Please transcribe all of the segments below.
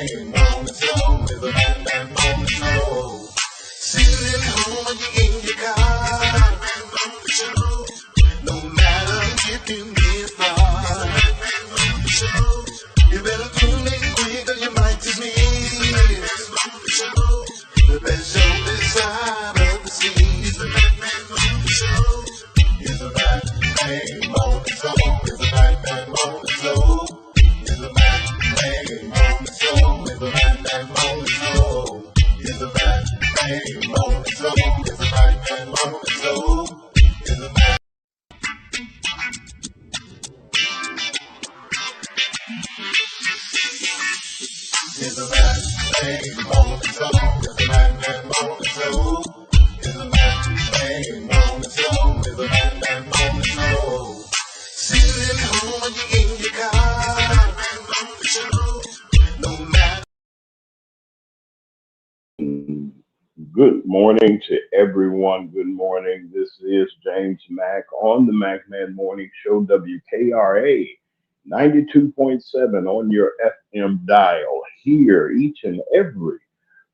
morning flow is a bang morning flow. Sitting at home when you're in your car. No matter if you get far. You better tune in quick or you might just miss the best show this side of the sea. It's a bang morning flow. It's a bang morning flow. It's a bang morning flow. It's a bang morning flow. It's a bang morning flow. It's a bang morning flow. It's a bang. It's a bang morning flow. It's a bang morning flow. It's a bang morning flow. It's a bang morning flow. Sitting at home when you're in your car. No matter. Good morning to everyone. Good morning. This is James Mack on the Macman Morning Show, WKRA 92.7 on your FM dial here each and every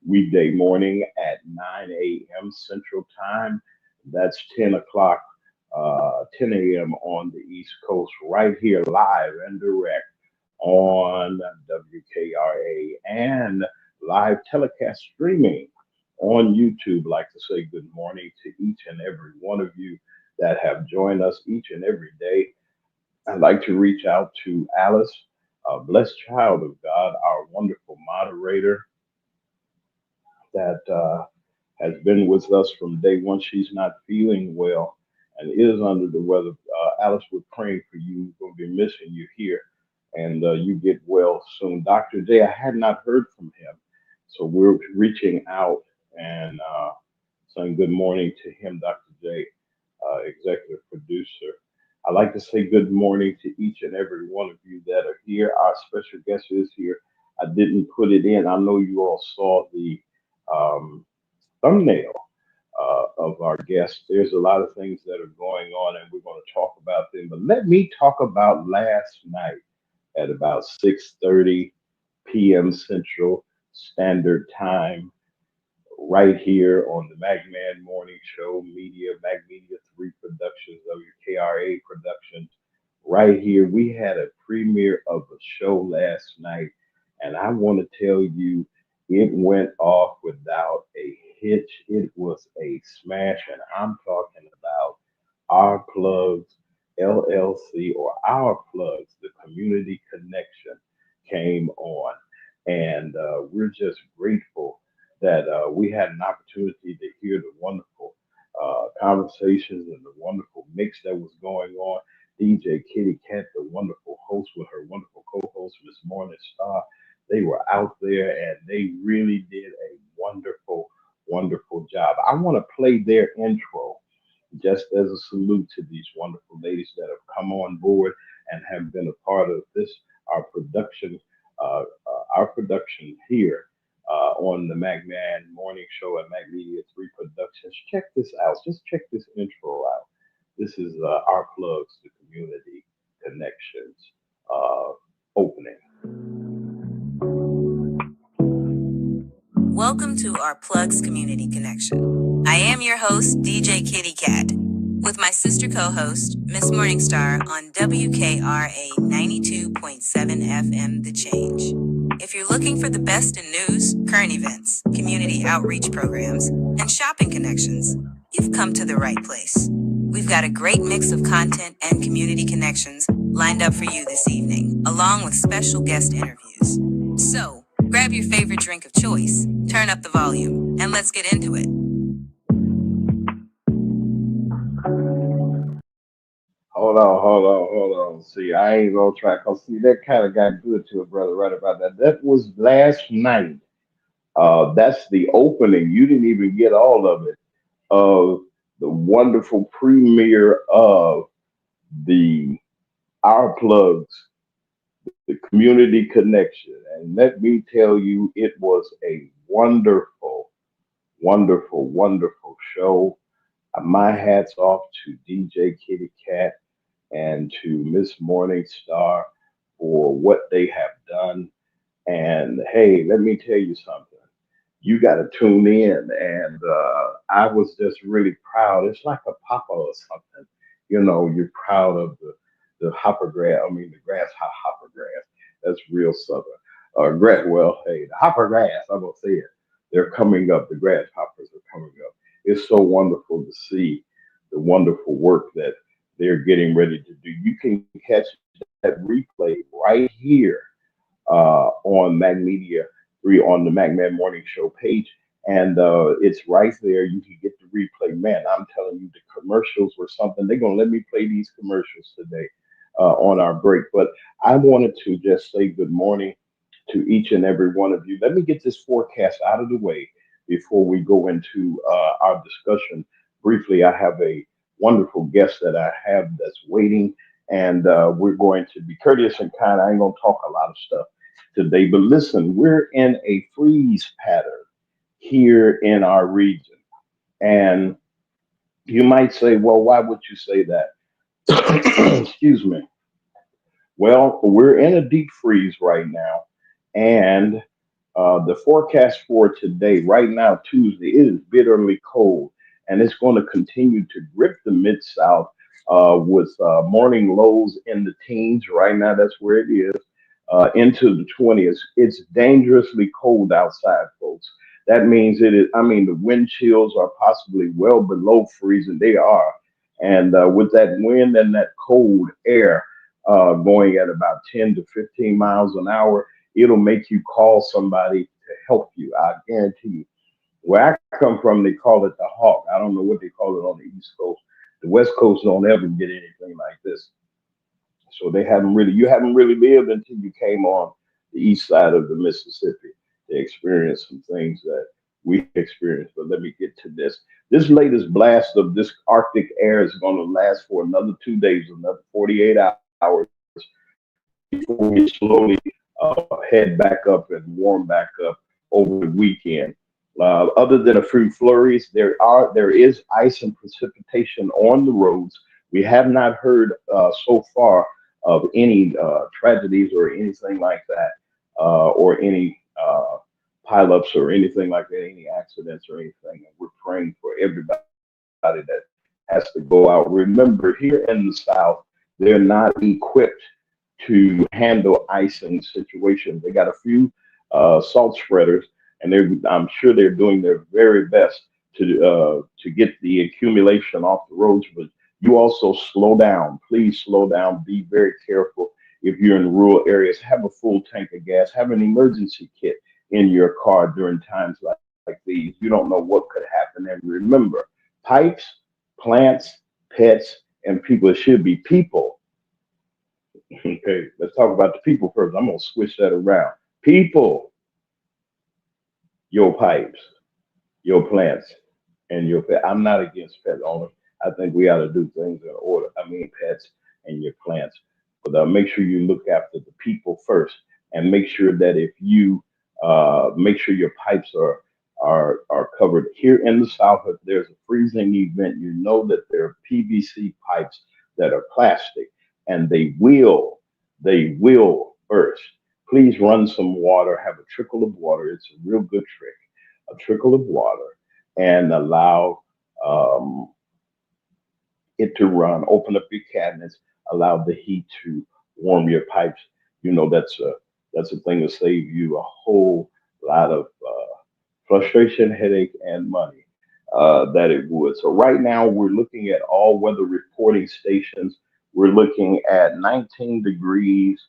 weekday morning at 9 a.m. Central Time. That's 10 o'clock, 10 a.m. on the East Coast, right here live and direct on WKRA and live telecast streaming on YouTube. I'd like to say good morning to each and every one of you that have joined us each and every day. I'd like to reach out to Alice, a blessed child of God, our wonderful moderator that has been with us from day one. She's not feeling well and is under the weather. Alice, we're praying for you. We're going to be missing you here, and you get well soon. Dr. J, I had not heard from him, so we're reaching out and saying good morning to him, Dr. J, executive producer. I'd like to say good morning to each and every one of you that are here. Our special guest is here. I didn't put it in. I know you all saw the thumbnail of our guest. There's a lot of things that are going on, and we're going to talk about them. But let me talk about last night at about 6:30 p.m. Central Standard Time, right here on the Magman Morning Show Media, Mag Media 3 Productions, WKRA Productions. Right here, we had a premiere of a show last night, and I want to tell you, it went off without a hitch. It was a smash, and I'm talking about Our Plugs LLC, or Our Plugs, the Community Connection, came on. And we're just grateful that we had an opportunity to hear the wonderful conversations and the wonderful mix that was going on. DJ Kitty Cat, the wonderful host, with her wonderful co-host, Miss Morning Star, they were out there and they really did a wonderful, wonderful job. I want to play their intro just as a salute to these wonderful ladies that have come on board and have been a part of this, our production, our production here on the Magman Morning Show at Mag Media 3 Productions. Check this out. Just check this intro out. This is Our Plugs, the Community Connections opening. Welcome to Our Plugs Community Connection. I am your host, DJ Kitty Cat, with my sister co-host, Miss Morningstar, on WKRA 92.7 FM The Change. If you're looking for the best in news, current events, community outreach programs, and shopping connections, you've come to the right place. We've got a great mix of content and community connections lined up for you this evening, along with special guest interviews. So, grab your favorite drink of choice, turn up the volume, and let's get into it. Hold on. See, I ain't gonna try, cause see, that kind of got good to a brother right about that. That was last night. That's the opening. You didn't even get all of it, of the wonderful premiere of the Our Plugs, the Community Connection. And let me tell you, it was a wonderful, wonderful, wonderful show. My hat's off to DJ Kitty Cat and to Miss Morningstar for what they have done and hey, let me tell you something. You got to tune in. And I was just really proud. It's like a papa or something. You know, you're proud of the hopper grass. I mean, the hopper grass. That's real southern. Grass. Well, hey, the hopper grass. I'm gonna say it. They're coming up. The grasshoppers are coming up. It's so wonderful to see the wonderful work that they're getting ready to do. You can catch that replay right here on Mag Media 3 on the MacMan Morning Show page. And it's right there. You can get the replay. Man, I'm telling you, the commercials were something. They're going to let me play these commercials today on our break. But I wanted to just say good morning to each and every one of you. Let me get this forecast out of the way before we go into our discussion. Briefly, I have a wonderful guest that I have that's waiting, and we're going to be courteous and kind. I ain't going to talk a lot of stuff today, but listen, we're in a freeze pattern here in our region. And you might say, well, why would you say that? Excuse me. Well, we're in a deep freeze right now. And the forecast for today, right now, Tuesday, it is bitterly cold. And it's going to continue to grip the Mid South with morning lows in the teens. Right now, that's where it is. Into the 20s. It's dangerously cold outside, folks. That means it is, I mean, the wind chills are possibly well below freezing. They are. And with that wind and that cold air going at about 10 to 15 miles an hour, it'll make you call somebody to help you. I guarantee you. Where I come from, they call it the hawk. I don't know what they call it on the East Coast. The West Coast don't ever get anything like this. So you haven't really lived until you came on the east side of the Mississippi to experience some things that we experienced. But let me get to this. This latest blast of this Arctic air is going to last for another 2 days, another 48 hours before we slowly head back up and warm back up over the weekend. Other than a few flurries, there is ice and precipitation on the roads. We have not heard so far of any tragedies or anything like that, or any pileups or anything like that, any accidents or anything. And we're praying for everybody that has to go out. Remember, here in the South, they're not equipped to handle icing situations. They got a few salt spreaders, and I'm sure they're doing their very best to get the accumulation off the roads. But you also slow down. Please slow down. Be very careful. If you're in rural areas, have a full tank of gas. Have an emergency kit in your car during times like these. You don't know what could happen. And remember, pipes, plants, pets, and people. It should be people. Okay, let's talk about the people first. I'm going to switch that around. People, your pipes, your plants, and your pet. I'm not against pet owners. I think we ought to do things in order. I mean, pets and your plants. But make sure you look after the people first, and make sure that if you make sure your pipes are covered. Here in the South, if there's a freezing event, you know that there are PVC pipes that are plastic, and they will burst. Please run some water, have a trickle of water. It's a real good trick. A trickle of water, and allow um, it to run. Open up your cabinets, allow the heat to warm your pipes. You know that's a thing to save you a whole lot of frustration, headache, and money that it would. So right now we're looking at all weather reporting stations. We're looking at 19 degrees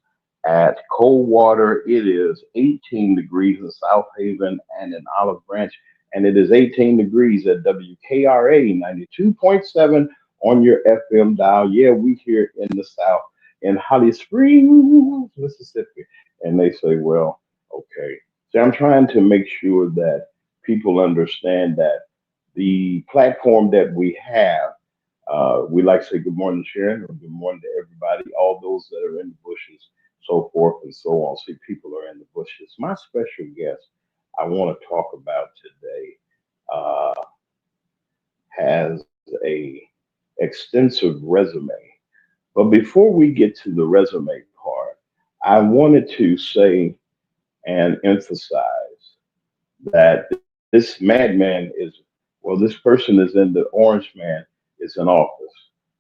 at Coldwater. It is 18 degrees in South Haven and in Olive Branch, and it is 18 degrees at WKRA 92.7 on your FM dial. Yeah, we here in the South in Holly Springs, Mississippi. And they say, well, okay. So I'm trying to make sure that people understand that the platform that we have, we like to say good morning, Sharon, or good morning to everybody, all those that are in the bushes, so forth and so on. See, people are in the bushes. My special guest I want to talk about today uh, has a extensive resume. But before we get to the resume part, I wanted to say and emphasize that this madman is, well, this person is in the orange man is in office.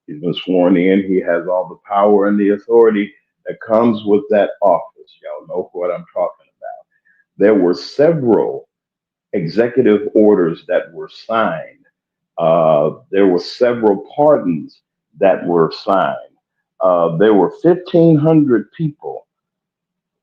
He's been sworn in. He has all the power and the authority that comes with that office. Y'all know what I'm talking about. There were several executive orders that were signed. There were several pardons that were signed. There were 1,500 people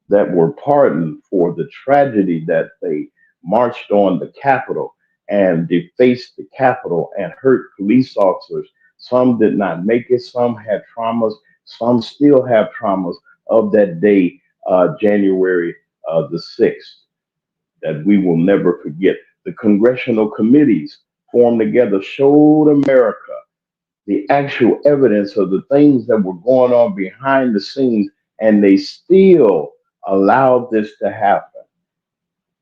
that were pardoned for the tragedy that they marched on the Capitol and defaced the Capitol and hurt police officers. Some did not make it, some had traumas, some still have traumas of that day, January the 6th, that we will never forget. The congressional committees formed together showed America the actual evidence of the things that were going on behind the scenes, and they still allowed this to happen.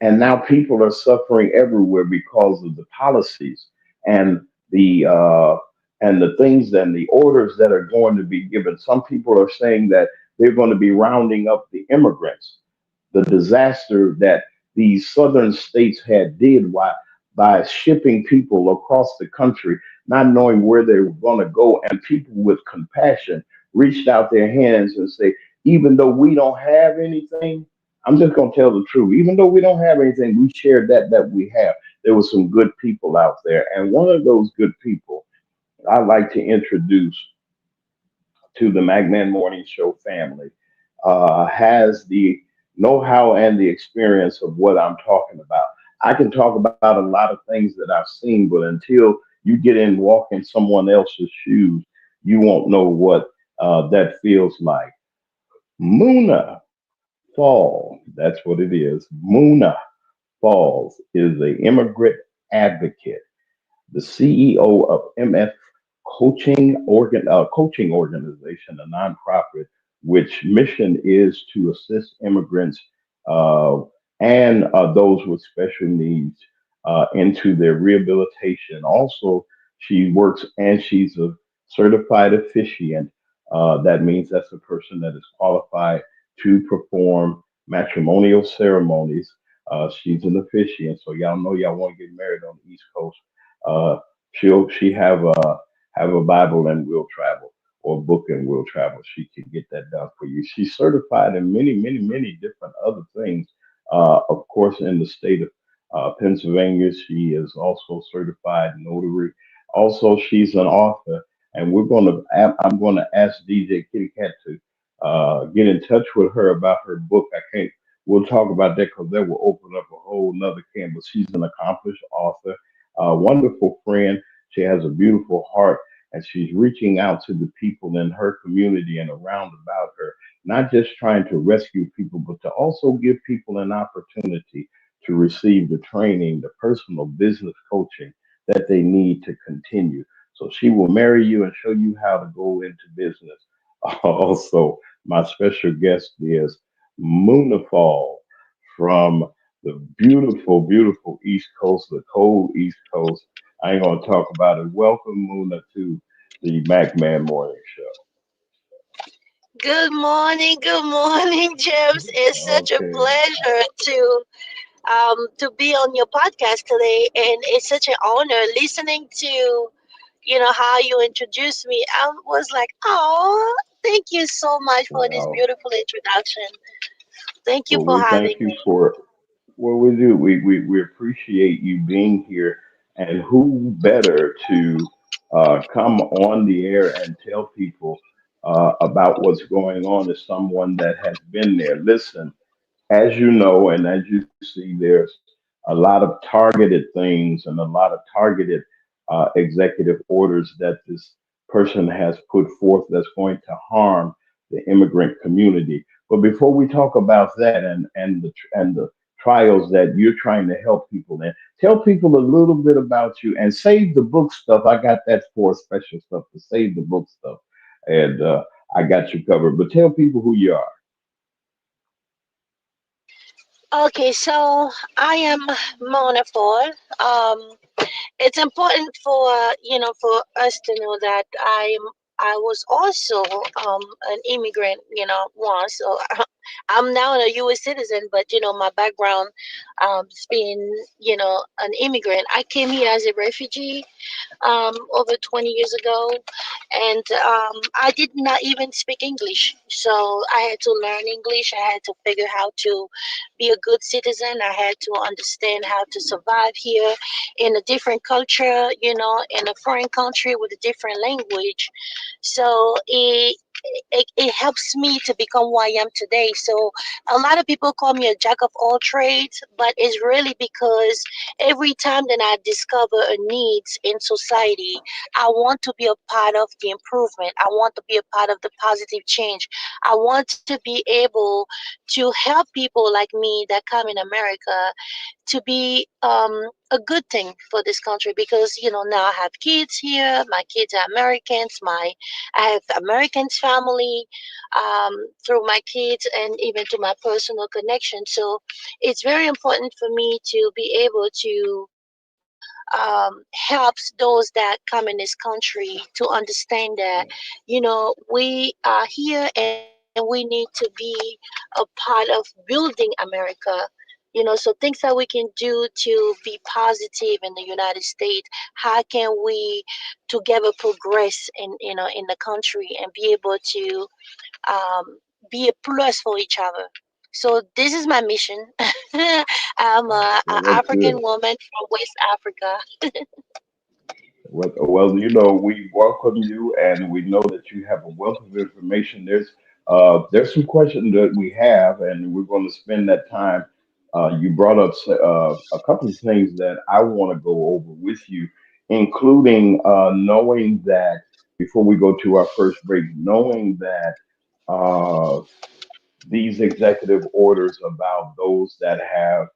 And now people are suffering everywhere because of the policies and the uh, and the things and the orders that are going to be given. Some people are saying that they're going to be rounding up the immigrants, the disaster that these southern states had did by shipping people across the country, not knowing where they were going to go, and people with compassion reached out their hands and say, even though we don't have anything, I'm just going to tell the truth. Even though we don't have anything, we shared that we have. There were some good people out there, and one of those good people I'd like to introduce to the Magnan Morning Show family has the know-how and the experience of what I'm talking about. I can talk about a lot of things that I've seen, but until you get in walk in someone else's shoes, you won't know what that feels like. Muna Fall, that's what it is. Muna Falls is an immigrant advocate, the CEO of MF Coaching Organization, a nonprofit which mission is to assist immigrants uh, and those with special needs into their rehabilitation. Also, she works and she's a certified officiant. That means that's a person that is qualified to perform matrimonial ceremonies. She's an officiant, so y'all know y'all want to get married on the East Coast. Uh, she have a Bible and will travel, or book and will travel. She can get that done for you. She's certified in many different other things. Of course, in the state of Pennsylvania, she is also certified notary. Also, she's an author, and I'm going to ask DJ Kitty Cat to get in touch with her about her book. I can't. We'll talk about that because that will open up a whole nother can. But she's an accomplished author, a wonderful friend. She has a beautiful heart, and she's reaching out to the people in her community and around about her, not just trying to rescue people, but to also give people an opportunity to receive the training, the personal business coaching that they need to continue. So she will marry you and show you how to go into business. Also, my special guest is Moonafall from the beautiful East Coast, the cold East Coast. I ain't gonna talk about it. Welcome, Muna, to the Mac Man Morning Good morning, James. It's Show. such a Okay. pleasure to be on your podcast today, and it's such an honor listening to how you introduced me. I was like, oh, thank you so much for this Well, beautiful introduction. Thank you well, for we having thank you me. for what we do. We appreciate you being here, and who better to come on the air and tell people about what's going on as someone that has been there. Listen, as you know, and as you see, there's a lot of targeted things and a lot of targeted executive orders that this person has put forth that's going to harm the immigrant community. But before we talk about that and the trials that you're trying to help people in, tell people a little bit about you and save the book stuff. I got that for special stuff to save the book stuff, and I got you covered. But tell people who you are. Okay, so I am Mona Fall. It's important for us to know that I was also an immigrant once. So I'm now a U.S. citizen, but my background, has been an immigrant. I came here as a refugee, over 20 years ago, and I did not even speak English. So I had to learn English. I had to figure how to be a good citizen. I had to understand how to survive here in a different culture, in a foreign country with a different language. So it helps me to become who I am today. So a lot of people call me a jack of all trades, but it's really because every time that I discover a needs in society, I want to be a part of the improvement. I want to be a part of the positive change. I want to be able to help people like me that come in America to be a good thing for this country, because now I have kids here. My kids are Americans. I have Americans family, through my kids and even to my personal connection. So it's very important for me to be able to help those that come in this country to understand that we are here and we need to be a part of building America. So things that we can do to be positive in the United States. How can we together progress in the country and be able to be a plus for each other? So this is my mission. I'm a Well, that's African good. woman from West Africa. Well, we welcome you, and we know that you have a wealth of information. There's some questions that we have, and we're going to spend that time. You brought up a couple of things that I want to go over with you, including knowing that before we go to our first break, knowing that uh, these executive orders about those that have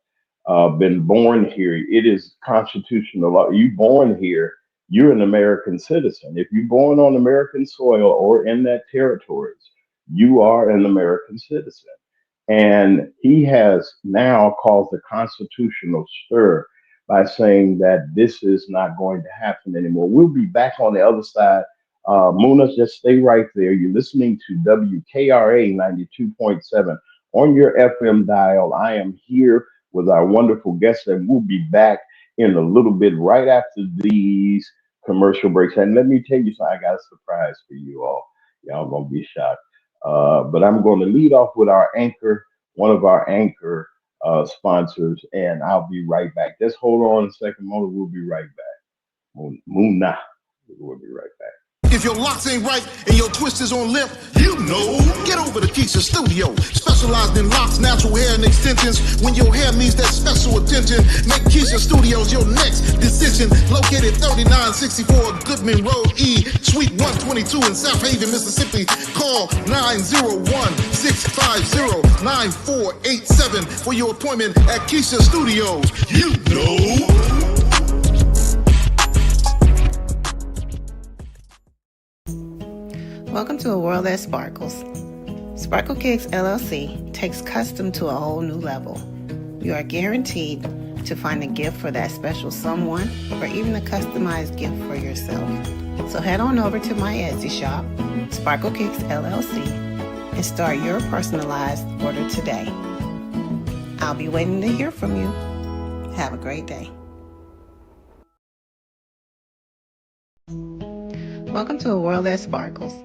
been born here. It is constitutional law. You born here, you're an American citizen. If you're born on American soil or in that territories, you are an American citizen. And he has now caused a constitutional stir by saying that this is not going to happen anymore. We'll be back on the other side. Muna, just stay right there. You're listening to WKRA 92.7 on your FM dial. I am here with our wonderful guests, and we'll be back in a little bit right after these commercial breaks. And let me tell you something, I got a surprise for you all. Y'all gonna be shocked. But I'm going to lead off with our anchor, one of our anchor sponsors, and I'll be right back. Just hold on a second, Mona. We'll be right back. Muna, we'll be right back. If your locks ain't right and your twist is on limp, you know. Get over to Keisha Studio. Specialized in locks, natural hair, and extensions. When your hair needs that special attention, make Keisha Studios your next decision. Located 3964 Goodman Road E, Suite 122 in South Haven, Mississippi. Call 901-650-9487 for your appointment at Keisha Studios. You know. Welcome to a world that sparkles. Sparkle Kicks LLC takes custom to a whole new level. You are guaranteed to find a gift for that special someone or even a customized gift for yourself. So head on over to my Etsy shop, Sparkle Kicks LLC, and start your personalized order today. I'll be waiting to hear from you. Have a great day. Welcome to a world that sparkles.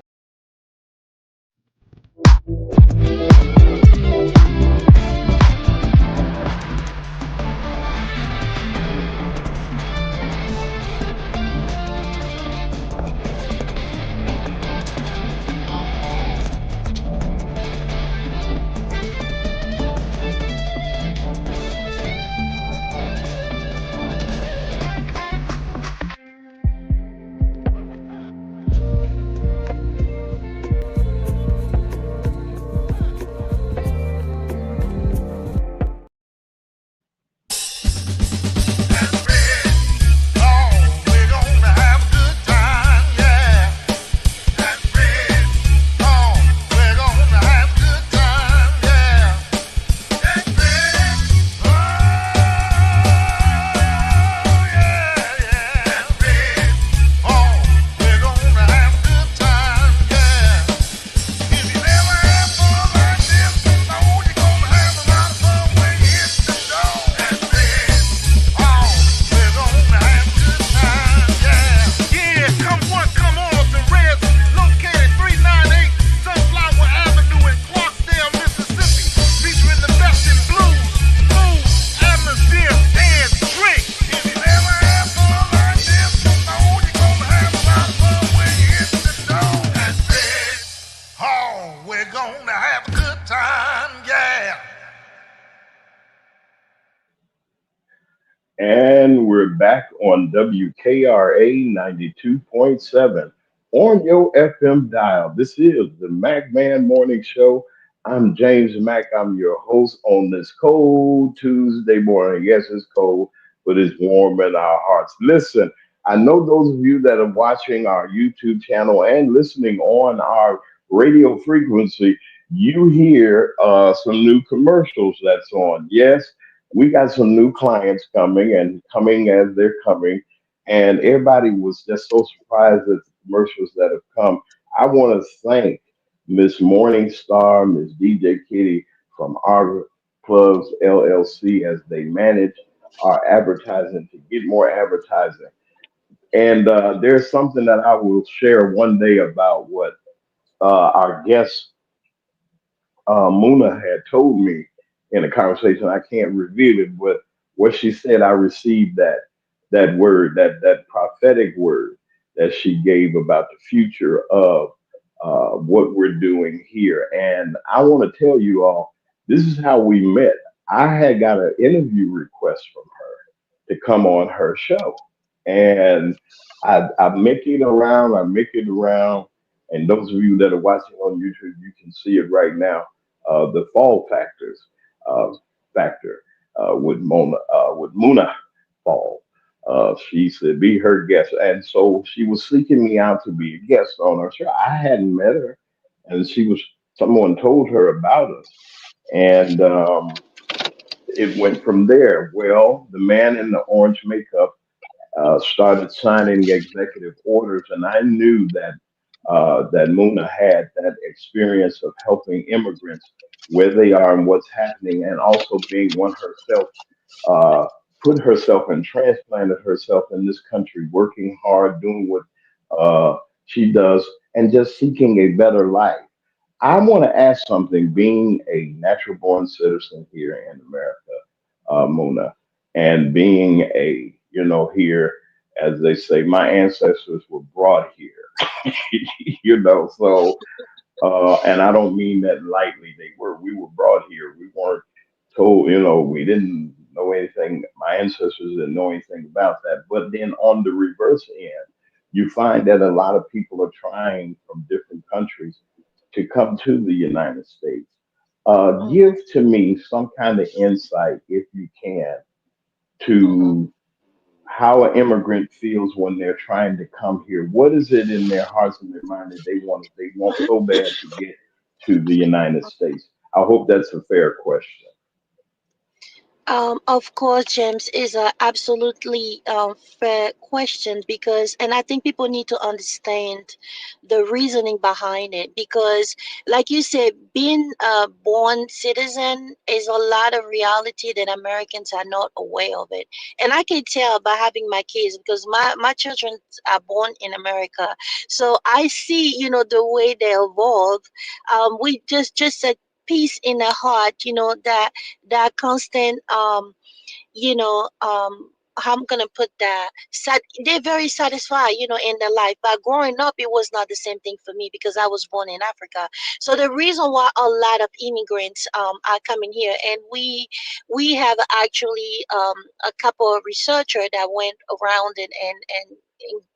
And we're back on WKRA 92.7 on your FM dial. This is the Mac Man Morning Show. I'm James Mack. I'm your host on this cold Tuesday morning. Yes, it's cold, but it's warm in our hearts. Listen, I know those of you that are watching our YouTube channel and listening on our radio frequency, you hear some new commercials that's on. Yes, we got some new clients coming and coming as they're coming. And everybody was just so surprised at the commercials that have come. I want to thank Miss Morningstar, Miss DJ Kitty from our Clubs LLC as they manage our advertising to get more advertising. And there's something that I will share one day about what our guest Muna had told me in a conversation. I can't reveal it, but what she said, I received that word, that prophetic word that she gave about the future of what we're doing here. And I want to tell you all, this is how we met. I had got an interview request from her to come on her show, and I make it around. I make it around. And those of you that are watching on YouTube, you can see it right now. The fall factors uh, factor with Muna Fall. She said be her guest, and so she was seeking me out to be a guest on her show. I hadn't met her, and someone told her about us, and it went from there. Well, the man in the orange makeup started signing executive orders, and I knew that Muna had that experience of helping immigrants where they are and what's happening, and also being one herself, uh, put herself and transplanted herself in this country, working hard, doing what she does, and just seeking a better life. I want to ask something, being a natural born citizen here in America, Mona, and being here, as they say, my ancestors were brought here, so and I don't mean that lightly. We were brought here. We weren't told, we didn't know anything. My ancestors didn't know anything about that. But then on the reverse end, you find that a lot of people are trying from different countries to come to the United States. Give Mhm, to me some kind of insight, if you can, mhm. to how an immigrant feels when they're trying to come here. What is it in their hearts and their mind that they want so bad to get to the United States? I hope that's a fair question. Of course, James, is a absolutely fair question because, and I think people need to understand the reasoning behind it because, like you said, being a born citizen is a lot of reality that Americans are not aware of it, and I can tell by having my kids because my children are born in America, so I see, the way they evolve. We just a peace in the heart, that constant you know how I'm gonna put that, they're very satisfied, in their life. But growing up, it was not the same thing for me because I was born in Africa. So the reason why a lot of immigrants are coming here, and we have actually a couple of researchers that went around and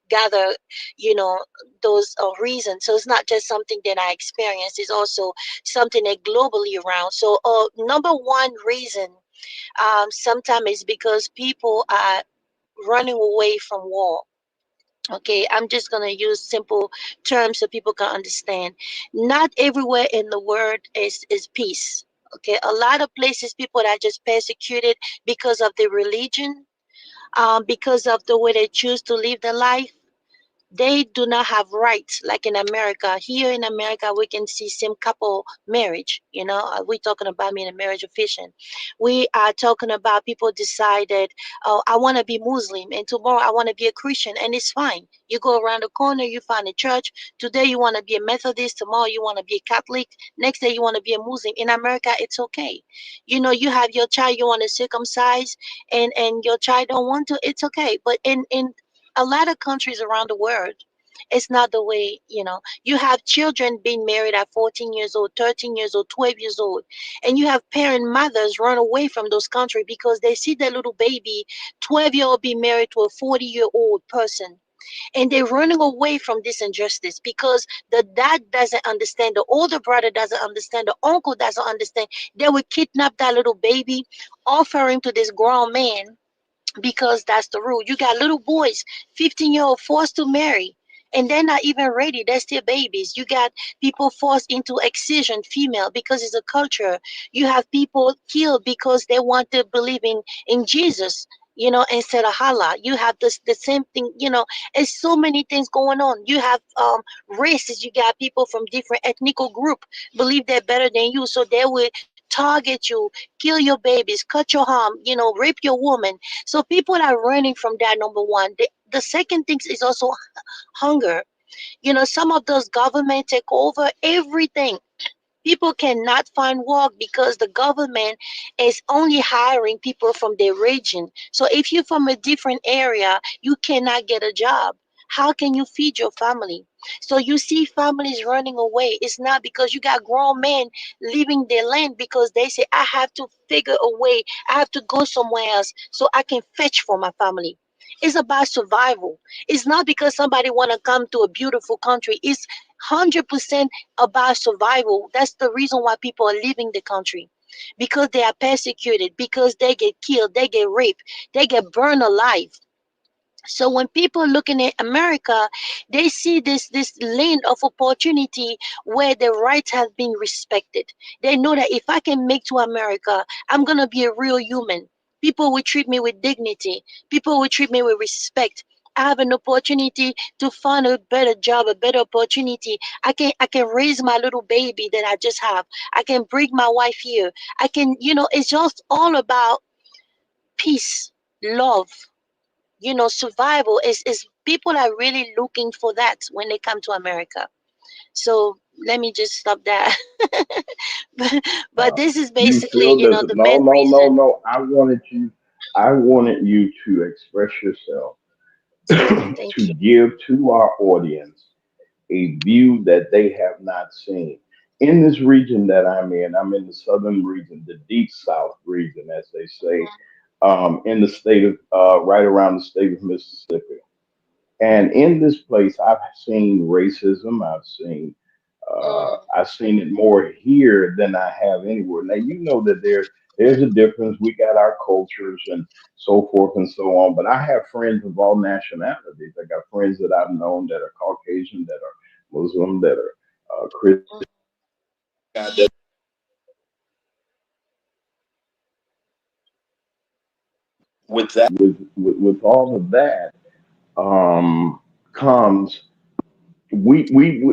gather, you know those reasons. So it's not just something that I experienced, it's also something that globally around. So number one reason, sometimes it's because people are running away from war. Okay, I'm just going to use simple terms so people can understand. Not everywhere in the world is peace. Okay, a lot of places people are just persecuted because of their religion, because of the way they choose to live their life. They do not have rights like in America. Here in America, we can see same couple marriage. We're talking about me in a marriage of fiction. We are talking about people decided, oh, I want to be Muslim, and tomorrow I want to be a Christian, and it's fine. You go around the corner, you find a church. Today you want to be a Methodist, tomorrow you want to be a Catholic, next day you want to be a Muslim. In America, it's okay. You have your child, you want to circumcise, and your child don't want to, it's okay. But in a lot of countries around the world, It's not the way, you have children being married at 14 years old, 13 years old, 12 years old, and you have parent mothers run away from those countries because they see their little baby 12-year-old be married to a 40-year-old person, and they're running away from this injustice because the dad doesn't understand, the older brother doesn't understand, the uncle doesn't understand. They will kidnap that little baby, offer him to this grown man because that's the rule. You got little boys, 15-year-old forced to marry, and they're not even ready. They're still babies. You got people forced into excision, female, because it's a culture. You have people killed because they want to believe in Jesus. Instead of Allah, you have this the same thing. It's so many things going on. You have races. You got people from different ethnical group believe they're better than you, so they will target you, kill your babies, cut your arm, rape your woman. So people are running from that, number one. The second thing is also hunger. Some of those government take over everything. People cannot find work because the government is only hiring people from their region. So if you're from a different area, you cannot get a job. How can you feed your family? So you see families running away. It's not because you got grown men leaving their land because they say, I have to figure a way. I have to go somewhere else so I can fetch for my family. It's about survival. It's not because somebody want to come to a beautiful country. It's 100% about survival. That's the reason why people are leaving the country, because they are persecuted, because they get killed, they get raped, they get burned alive. So when people are looking at America, they see this lane of opportunity where the rights have been respected. They know that if I can make to America, I'm gonna be a real human. People will treat me with dignity. People will treat me with respect. I have an opportunity to find a better job, a better opportunity. I can raise my little baby that I just have. I can bring my wife here. I can, it's just all about peace, love, survival is people are really looking for that when they come to America. So let me just stop that. but, but Uh, this is you basically, feel this? the No, main no, no, reason. no. I wanted you to express yourself Thank to you. give to our audience a view that they have not seen. In this region that I'm in the southern region, the deep south region, as they say, in the state of right around the state of Mississippi. And in this place, I've seen racism. I've seen it more here than I have anywhere. Now you know that there's a difference. We got our cultures and so forth and so on. But I have friends of all nationalities. I got friends that I've known that are Caucasian, that are Muslim, that are Christian. With all of that um, comes we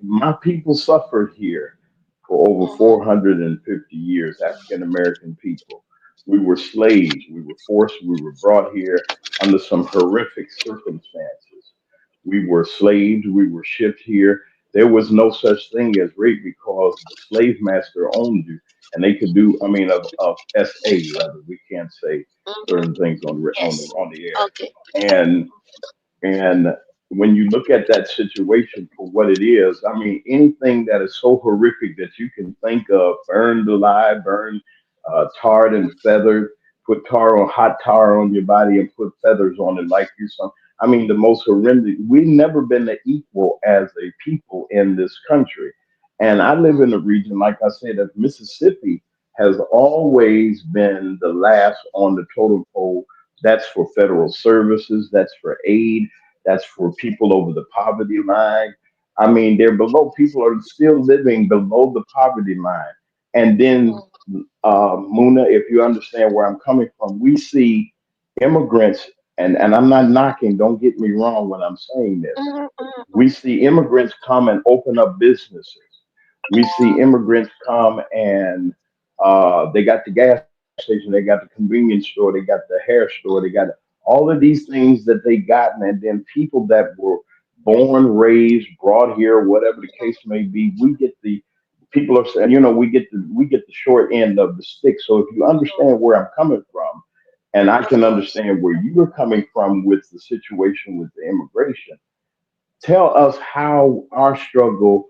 my people suffered here for over Mm-hmm. 450 years. African American people, we were slaves, we were forced, we were brought here under some horrific circumstances. We were slaves, we were shipped here. There was no such thing as rape because the slave master owned you, and they could do, I mean, of SA rather, we can't say Mm-hmm. certain things on Yes. on the air. Okay. And when you look at that situation for what it is, I mean, anything that is so horrific that you can think of, burned alive, burned, tarred and feathered, put hot tar on your body and put feathers on it like you some. I mean, the most horrendous. We've never been the equal as a people in this country. And I live in a region, like I said, that Mississippi has always been the last on the totem pole. That's for federal services, that's for aid, that's for people over the poverty line. I mean, they're below, people are still living below the poverty line. And then, Muna, if you understand where I'm coming from, we see immigrants, and I'm not knocking, don't get me wrong when I'm saying this. Mm-hmm. We see immigrants come and open up businesses. We see immigrants come and they got the gas station, they got the convenience store, they got the hair store, they got all of these things that they got, and then people that were born, raised, brought here, whatever the case may be, we get the people are saying, we get the short end of the stick. So if you understand where I'm coming from, and I Of can course. understand where you are coming from with the situation with the immigration, Tell us how our struggle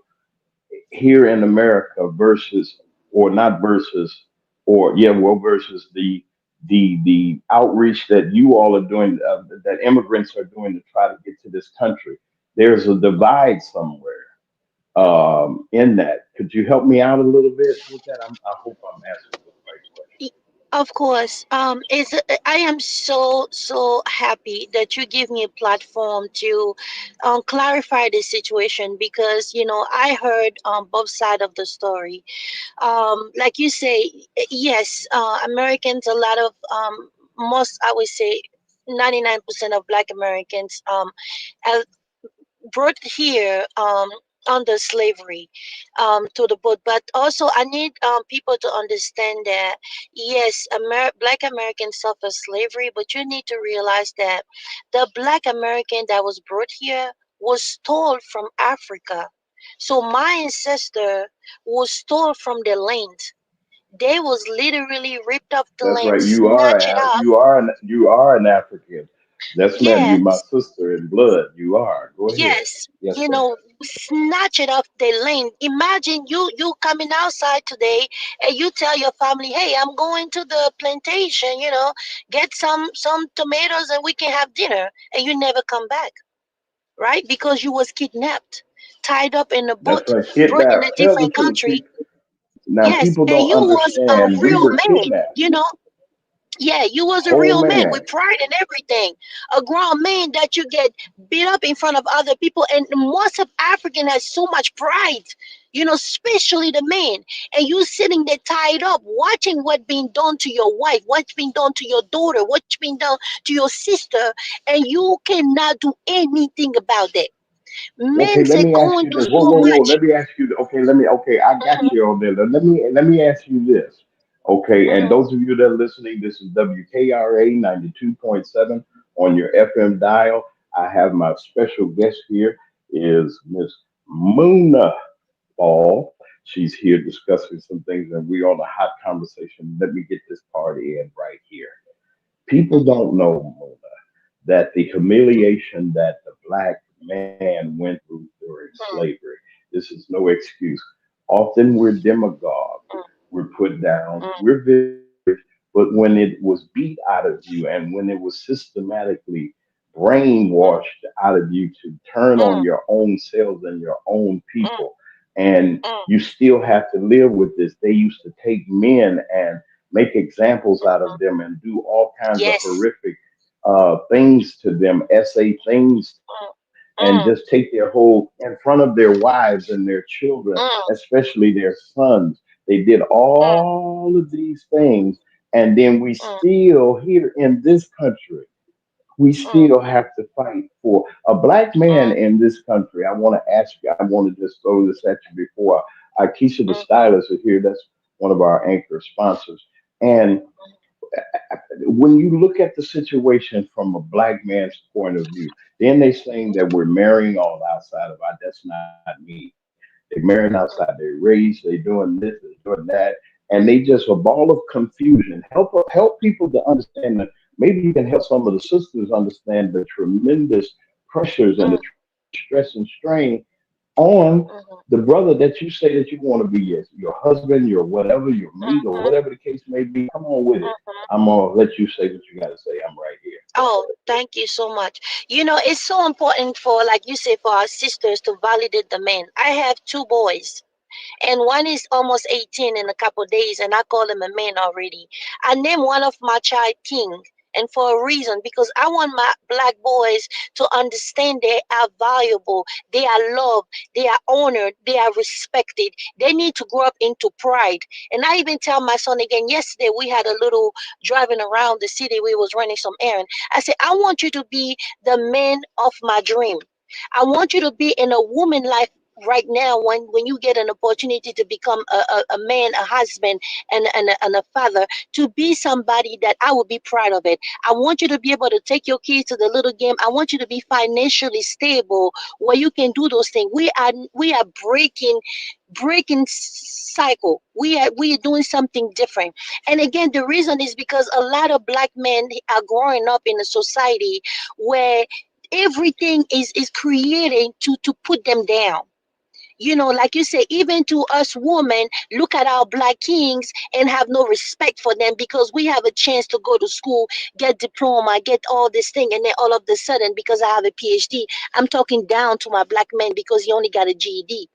here in America versus, or not versus, or yeah, well, versus the outreach that you all are doing, that immigrants are doing to try to get to this country. There's a divide somewhere in that. Could you help me out a little bit with that? I hope I'm asking the right Y- Of course. I am so happy that you give me a platform to clarify the situation, because I heard both side of the story. Like you say, yes, Americans, a lot of most, I would say, 99% of Black Americans brought here under slavery to the boat. But also, I need people to understand that yes, Black Americans suffer slavery, but you need to realize that the Black American that was brought here was stole from Africa. So my ancestor was stole from the land. They was literally ripped off the That's land, right. snatched it up. You are an African. That's meant you, my Yes, sister in blood. You are. Go ahead. yes, Yes, ma'am. snatch it off the lane. Imagine you coming outside today and you tell your family, "Hey, I'm going to the plantation, get some tomatoes and we can have dinner," and you never come back, right? Because you was kidnapped, tied up in a That's boat, right. brought in a Kidnapped. Tell the different truth. country. Now Yes, people and don't you was a understand. We real were man, kidnapped. Yeah, you was a Whole real man with man. pride and everything. A grown man that you get beat up in front of other people. And most of African has so much pride, especially the man. And you sitting there tied up, watching what being done to your wife, what's being done to your daughter, what's being done to your sister, and you cannot do anything about that. Okay, Men let say me go ask and you do this. Whoa, so whoa, whoa. much. Let me ask you. Okay, okay, I got Mhm, you on there. Let me ask you this. Okay, and mhm, those of you that are listening, this is WKRA 92.7 on your FM dial. I have my special guest here is Miss Muna Ball. She's here discussing some things, and we're on a hot conversation. Let me get this party in right here. People mhm, don't know, Mona, that the humiliation that the black man went through during mhm, slavery, this is no excuse. Often we're demagogued, mhm, we're put down, mhm, we're victorious, but when it was beat out of you and when it was systematically brainwashed out of you to turn on mhm, your own selves and your own mhm, people, and mhm, you still have to live with this. They used to take men and make examples out of mhm. them and do all kinds of Yes. horrific things to them, essay things to them, and Mm, just take their whole in front of their wives and their children, mm, especially their sons. They did mm, all of these things, and then we mm, still here in this country. We mm, still have to fight for a black man mm, in this country. I want to ask you, I want to just throw this at you before Keisha the mhm, stylist is here. That's one of our anchor sponsors. And when you look at the situation from a black man's point of view, then they saying that we're marrying all outside of our. That's not me. They're marrying outside their race. They're doing this. They're doing that, and they just a ball of confusion. Help people to understand that. Maybe you can help some of the sisters understand the tremendous pressures and the mm, stress and strain on the mhm, brother that you say that you want to be your husband, your whatever, your mate, or mhm, whatever the case may be. Come on with it. mhm. I'm gonna let you say what you got to say. I'm right here. Oh, thank you so much. It's so important for, like you say, for our sisters to validate the men. I have two boys, and one is almost 18 in a couple of days, and I call him a man already. I named one of my child King, and for a reason, because I want my black boys to understand they are valuable, they are loved, they are honored, they are respected. They need to grow up into pride. And I even tell my son again, yesterday we had a little driving around the city, we was running some errand. I said, I want you to be the man of my dream. I want you to be in a woman life right now, when you get an opportunity to become a man, a husband, and a father, to be somebody that I will be proud of it. I want you to be able to take your kids to the little game. I want you to be financially stable where you can do those things. We are breaking cycle. We are doing something different. And again, the reason is because a lot of black men are growing up in a society where everything is creating to put them down. Like you say, even to us women, look at our black kings and have no respect for them because we have a chance to go to school, get diploma, get all this thing, and then all of a sudden, because I have a PhD, I'm talking down to my black man because he only got a GED.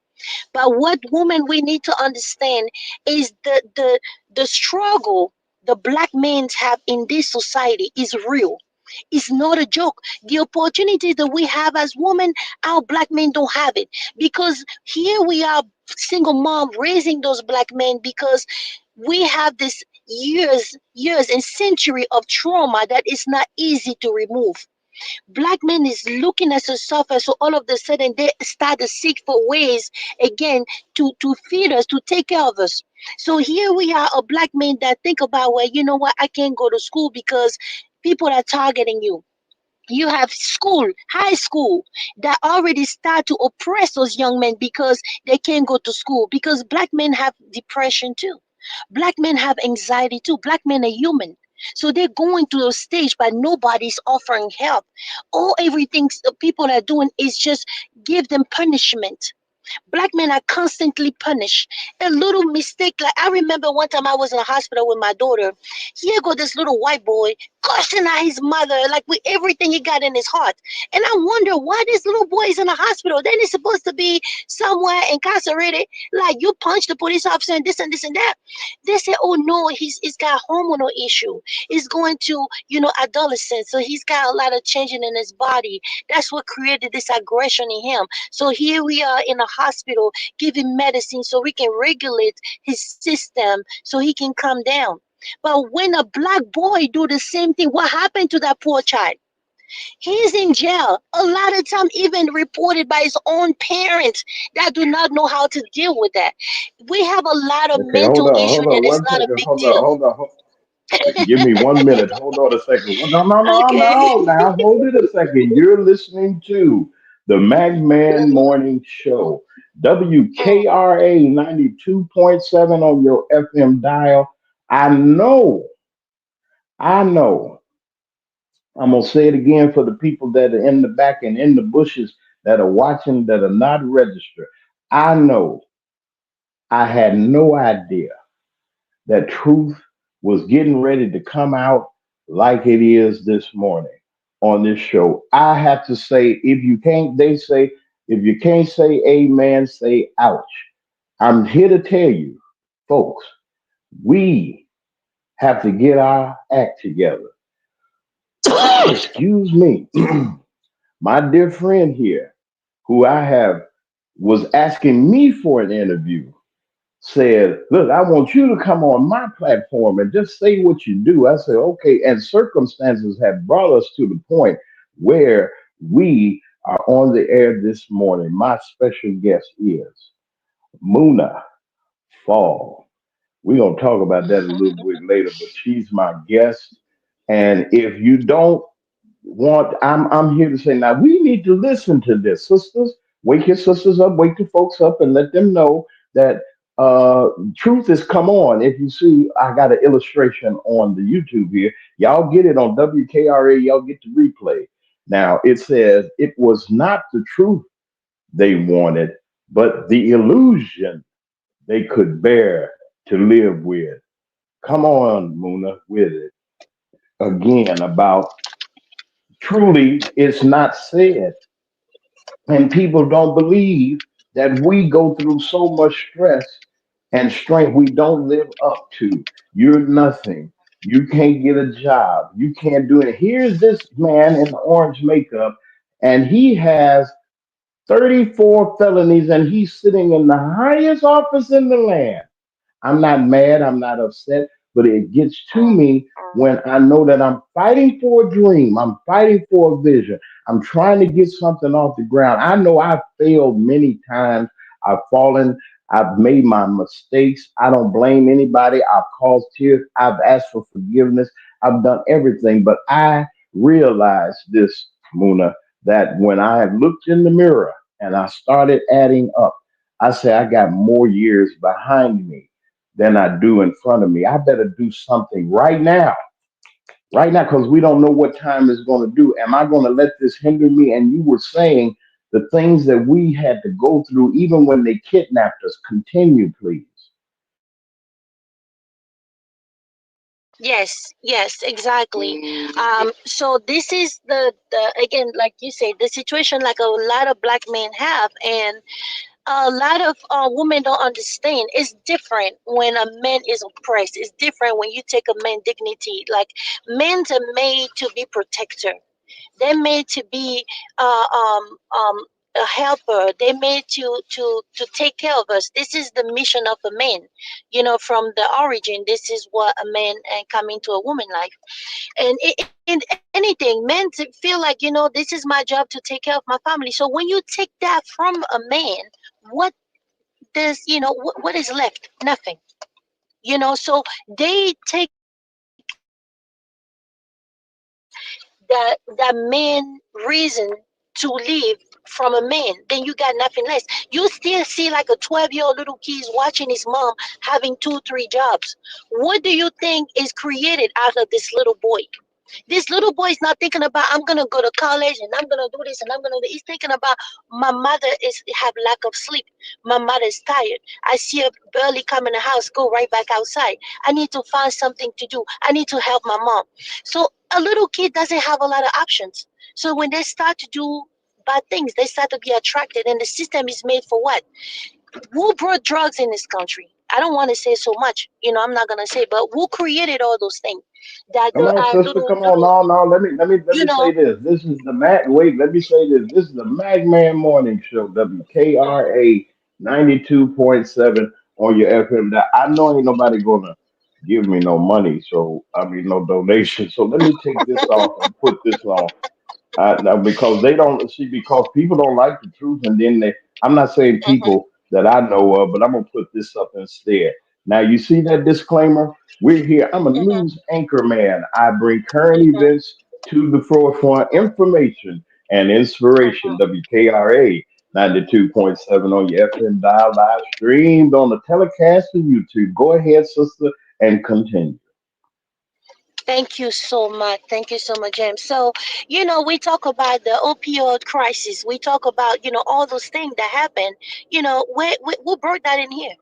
But what women we need to understand is the struggle the black men have in this society is real. It's not a joke. The opportunity that we have as women, our black men don't have it. Because here we are, single mom raising those black men because we have this years and century of trauma that is not easy to remove. Black men is looking at us suffer, so all of a sudden they start to seek for ways again to feed us, to take care of us. So here we are, a black man that think about, well, you know what, I can't go to school because people are targeting you. You have school, high school, that already start to oppress those young men because they can't go to school, because black men have depression too. Black men have anxiety too. Black men are human. So they're going to a stage, but nobody's offering help. All everything people are doing is just give them punishment. Black men are constantly punished. A little mistake, like I remember one time I was in a hospital with my daughter. Here go this little white boy cursing at his mother, like with everything he got in his heart. And I wonder why this little boy is in a hospital. Then he's supposed to be somewhere incarcerated. Like you punch the police officer and this and that. They say, oh no, he's got hormonal issue. He's going to, adolescence. So he's got a lot of changing in his body. That's what created this aggression in him. So here we are in a hospital giving medicine so we can regulate his system so he can calm down. But when a black boy do the same thing, what happened to that poor child? He's in jail. A lot of time even reported by his own parents that do not know how to deal with that. We have a lot of Okay, mental issue hold on that is one not a second. big deal. Give me 1 minute. Hold on a second. Well, no, no, no, Okay. no. Now, hold it a second. You're listening to the Magman Morning Show, Mm, WKRA 92.7 on your FM dial. I know, I know. I'm going to say it again for the people that are in the back and in the bushes that are watching that are not registered. I know I had no idea that truth was getting ready to come out like it is this morning on this show. I have to say, if you can't, they say, if you can't say amen, say ouch. I'm here to tell you, folks, we have to get our act together. Excuse me. My dear friend here, who I have was asking me for an interview, said, look, I want you to come on my platform and just say what you do. I said, okay. And circumstances have brought us to the point where we are on the air this morning. My special guest is Muna Fall. We're going to talk about that a little bit later, but she's my guest. And if you don't I'm here to say now we need to listen to this, sisters. Wake your sisters up, wake the folks up, and let them know that truth has come on. If you see, I got an illustration on the YouTube here. Y'all get it on WKRA. Y'all get the replay. Now it says it was not the truth they wanted, but the illusion they could bear to live with. Come on, Muna, with it again about truly it's not said. And people don't believe that we go through so much stress and strength we don't live up to. You're nothing. You can't get a job. You can't do it. Here's this man in orange makeup, and he has 34 felonies, and he's sitting in the highest office in the land. I'm not mad, I'm not upset, but it gets to mm, me when I know that I'm fighting for a dream, I'm fighting for a vision, I'm trying to get something off the ground. I know I've failed many times, I've fallen, I've made my mistakes. I don't blame anybody. I've caused tears, I've asked for forgiveness, I've done everything, but I realized this, Muna, that when I looked in the mirror and I started adding up, I said, I got more years behind me than I do in front of me. I better do something right now right now because we don't know what time is going to do. Am I going to let this hinder me? And you were saying the things that we had to go through, even when they kidnapped us. Continue, please. Yes, yes, exactly. So this is the again, like you say, the situation like a lot of black men have, and a lot of women don't understand. It's different when a man is oppressed. It's different when you take a man dignity. Like men are made to be protector. They're made to be a helper. They're made to take care of us. This is the mission of a man. You know, from the origin, this is what a man and come into a woman life. And in anything, men feel like, you know, this is my job to take care of my family. So when you take that from a man, what does, you know, what is left? Nothing. You know, so they take that man reason to live from a man, then you got nothing less. You still see like a 12-year-old little kid watching his mom having two, three jobs. What do you think is created out of this little boy? This little boy is not thinking about I'm gonna go to college and I'm gonna do this and I'm gonna do. He's thinking about my mother is have lack of sleep. My mother is tired. I see her barely come in the house, go right back outside. I need to find something to do. I need to help my mom. So a little kid doesn't have a lot of options. So when they start to do bad things, they start to be attracted, and the system is made for what? Who brought drugs in this country? I don't want to say so much, you know, I'm not gonna say, but who created all those things? That Come the on, sister. little Come on. little, No, no. Let you me say know. this. This is the Mag. Wait. Let me say this. This is the Magman Morning Show. WKRA 92.7 on your FM. Now, I know ain't nobody gonna give me no money. So I mean no donation. So let me take this off and put this on. Now, because they don't see, because people don't like the truth, and then they. I'm not saying Mhm, people that I know of, but I'm gonna put this up instead. Now, you see that disclaimer? We're here. I'm a mhm, news anchor man. I bring current mhm, events to the forefront, information and inspiration. mhm. WKRA 92.7 on your FM dial, live streamed on the telecast and YouTube. Go ahead, sister, and continue. Thank you so much. Thank you so much, James. So, you know, we talk about the opioid crisis. We talk about, you know, all those things that happen. You know, we brought that in here.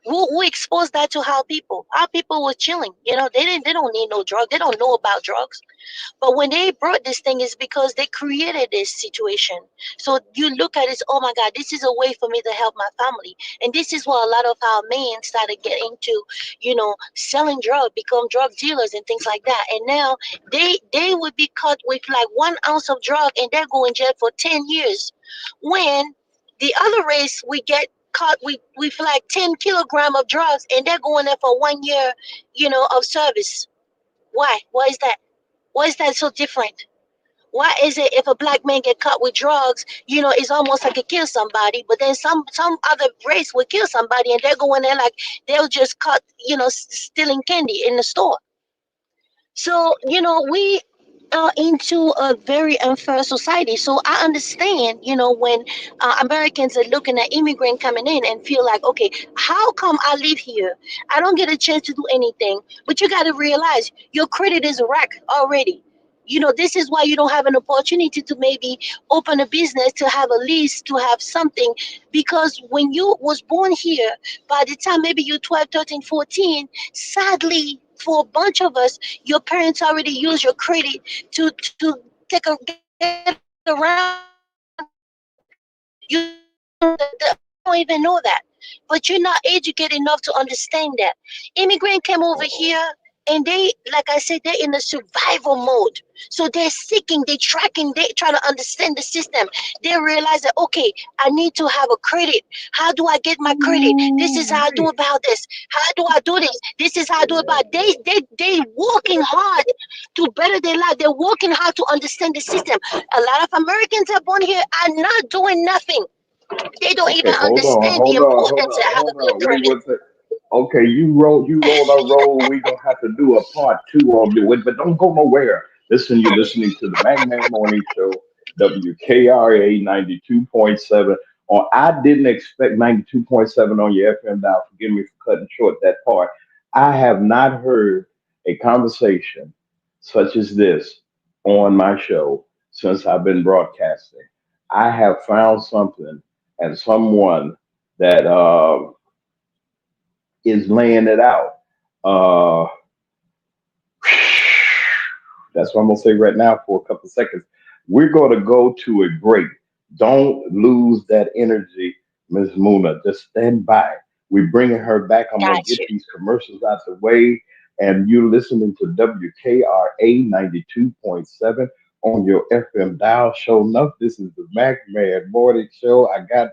Who exposed that to our people? Our people were chilling. You know, they don't need no drug. They don't know about drugs. But when they brought this thing, is because they created this situation. So you look at it, oh my God, this is a way for me to help my family. And this is what a lot of our men started getting into, you know, selling drugs, become drug dealers and things like that. And now they would be caught with like 1 ounce of drug and they're going to jail for 10 years. When the other race we get caught with like 10 kilogram of drugs and they're going there for 1 year, you know, of service. Why? Why is that? Why is that so different? Why is it if a black man get caught with drugs, you know, it's almost like it kills somebody, but then some other race would kill somebody and they're going there like they'll just cut, you know, stealing candy in the store. So, you know, we are into a very unfair society. So I understand, you know, when Americans are looking at immigrant coming in and feel like, okay, how come I live here? I don't get a chance to do anything. But you got to realize your credit is wrecked already. You know, this is why you don't have an opportunity to maybe open a business, to have a lease, to have something. Because when you was born here, by the time maybe you're 12, 13, 14, sadly, for a bunch of us, your parents already use your credit to take a get around you. You don't even know that, but you're not educated enough to understand that. Immigrant came over here and they, like I said, they're in a survival mode. So they're seeking, they're tracking, they try to understand the system. They realize that, okay, I need to have a credit. How do I get my credit? This is how I do Ooh, about this. How do I do this? This is how I do about. They working hard to better their life. They're working hard to understand the system. A lot of Americans are born here are not doing nothing. They don't even okay, understand the importance of have a hold good on. Wait credit. one second. Okay, you rolled a roll. We gonna have to do a part two on it, but don't go nowhere. Listen, you're listening to the Magman Morning Show, WKRA 92.7. Or I didn't expect 92.7 on your FM dial. Forgive me for cutting short that part. I have not heard a conversation such as this on my show since I've been broadcasting. I have found something and someone that is laying it out. Uh, That's what I'm gonna say right now for a couple of seconds. We're gonna go to a break. Don't lose that energy, Ms. Muna. Just stand by. We're bringing her back. I'm gonna Got get you. these commercials out the way, and you're listening to WKRA 92.7 on your FM dial. Show enough. This is the Mac Man Morning Show. I got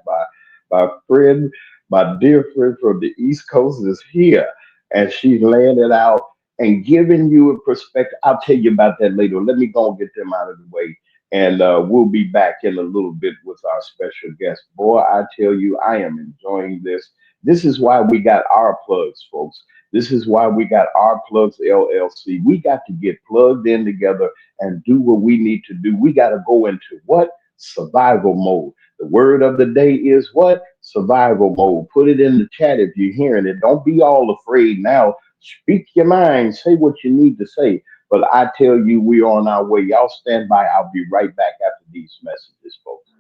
my friend, my dear friend from the East Coast is here, and she's laying it out and giving you a perspective. I'll tell you about that later. Let me go and get them out of the way. And we'll be back in a little bit with our special guest. Boy, I tell you, I am enjoying this. This is why we got our plugs, folks. This is why we got our plugs LLC. We got to get plugged in together and do what we need to do. We got to go into what? Survival mode. The word of the day is what? Survival mode. Put it in the chat if you're hearing it. Don't be all afraid now. Speak your mind. Say what you need to say. But I tell you, we're on our way. Y'all stand by. I'll be right back after these messages, folks.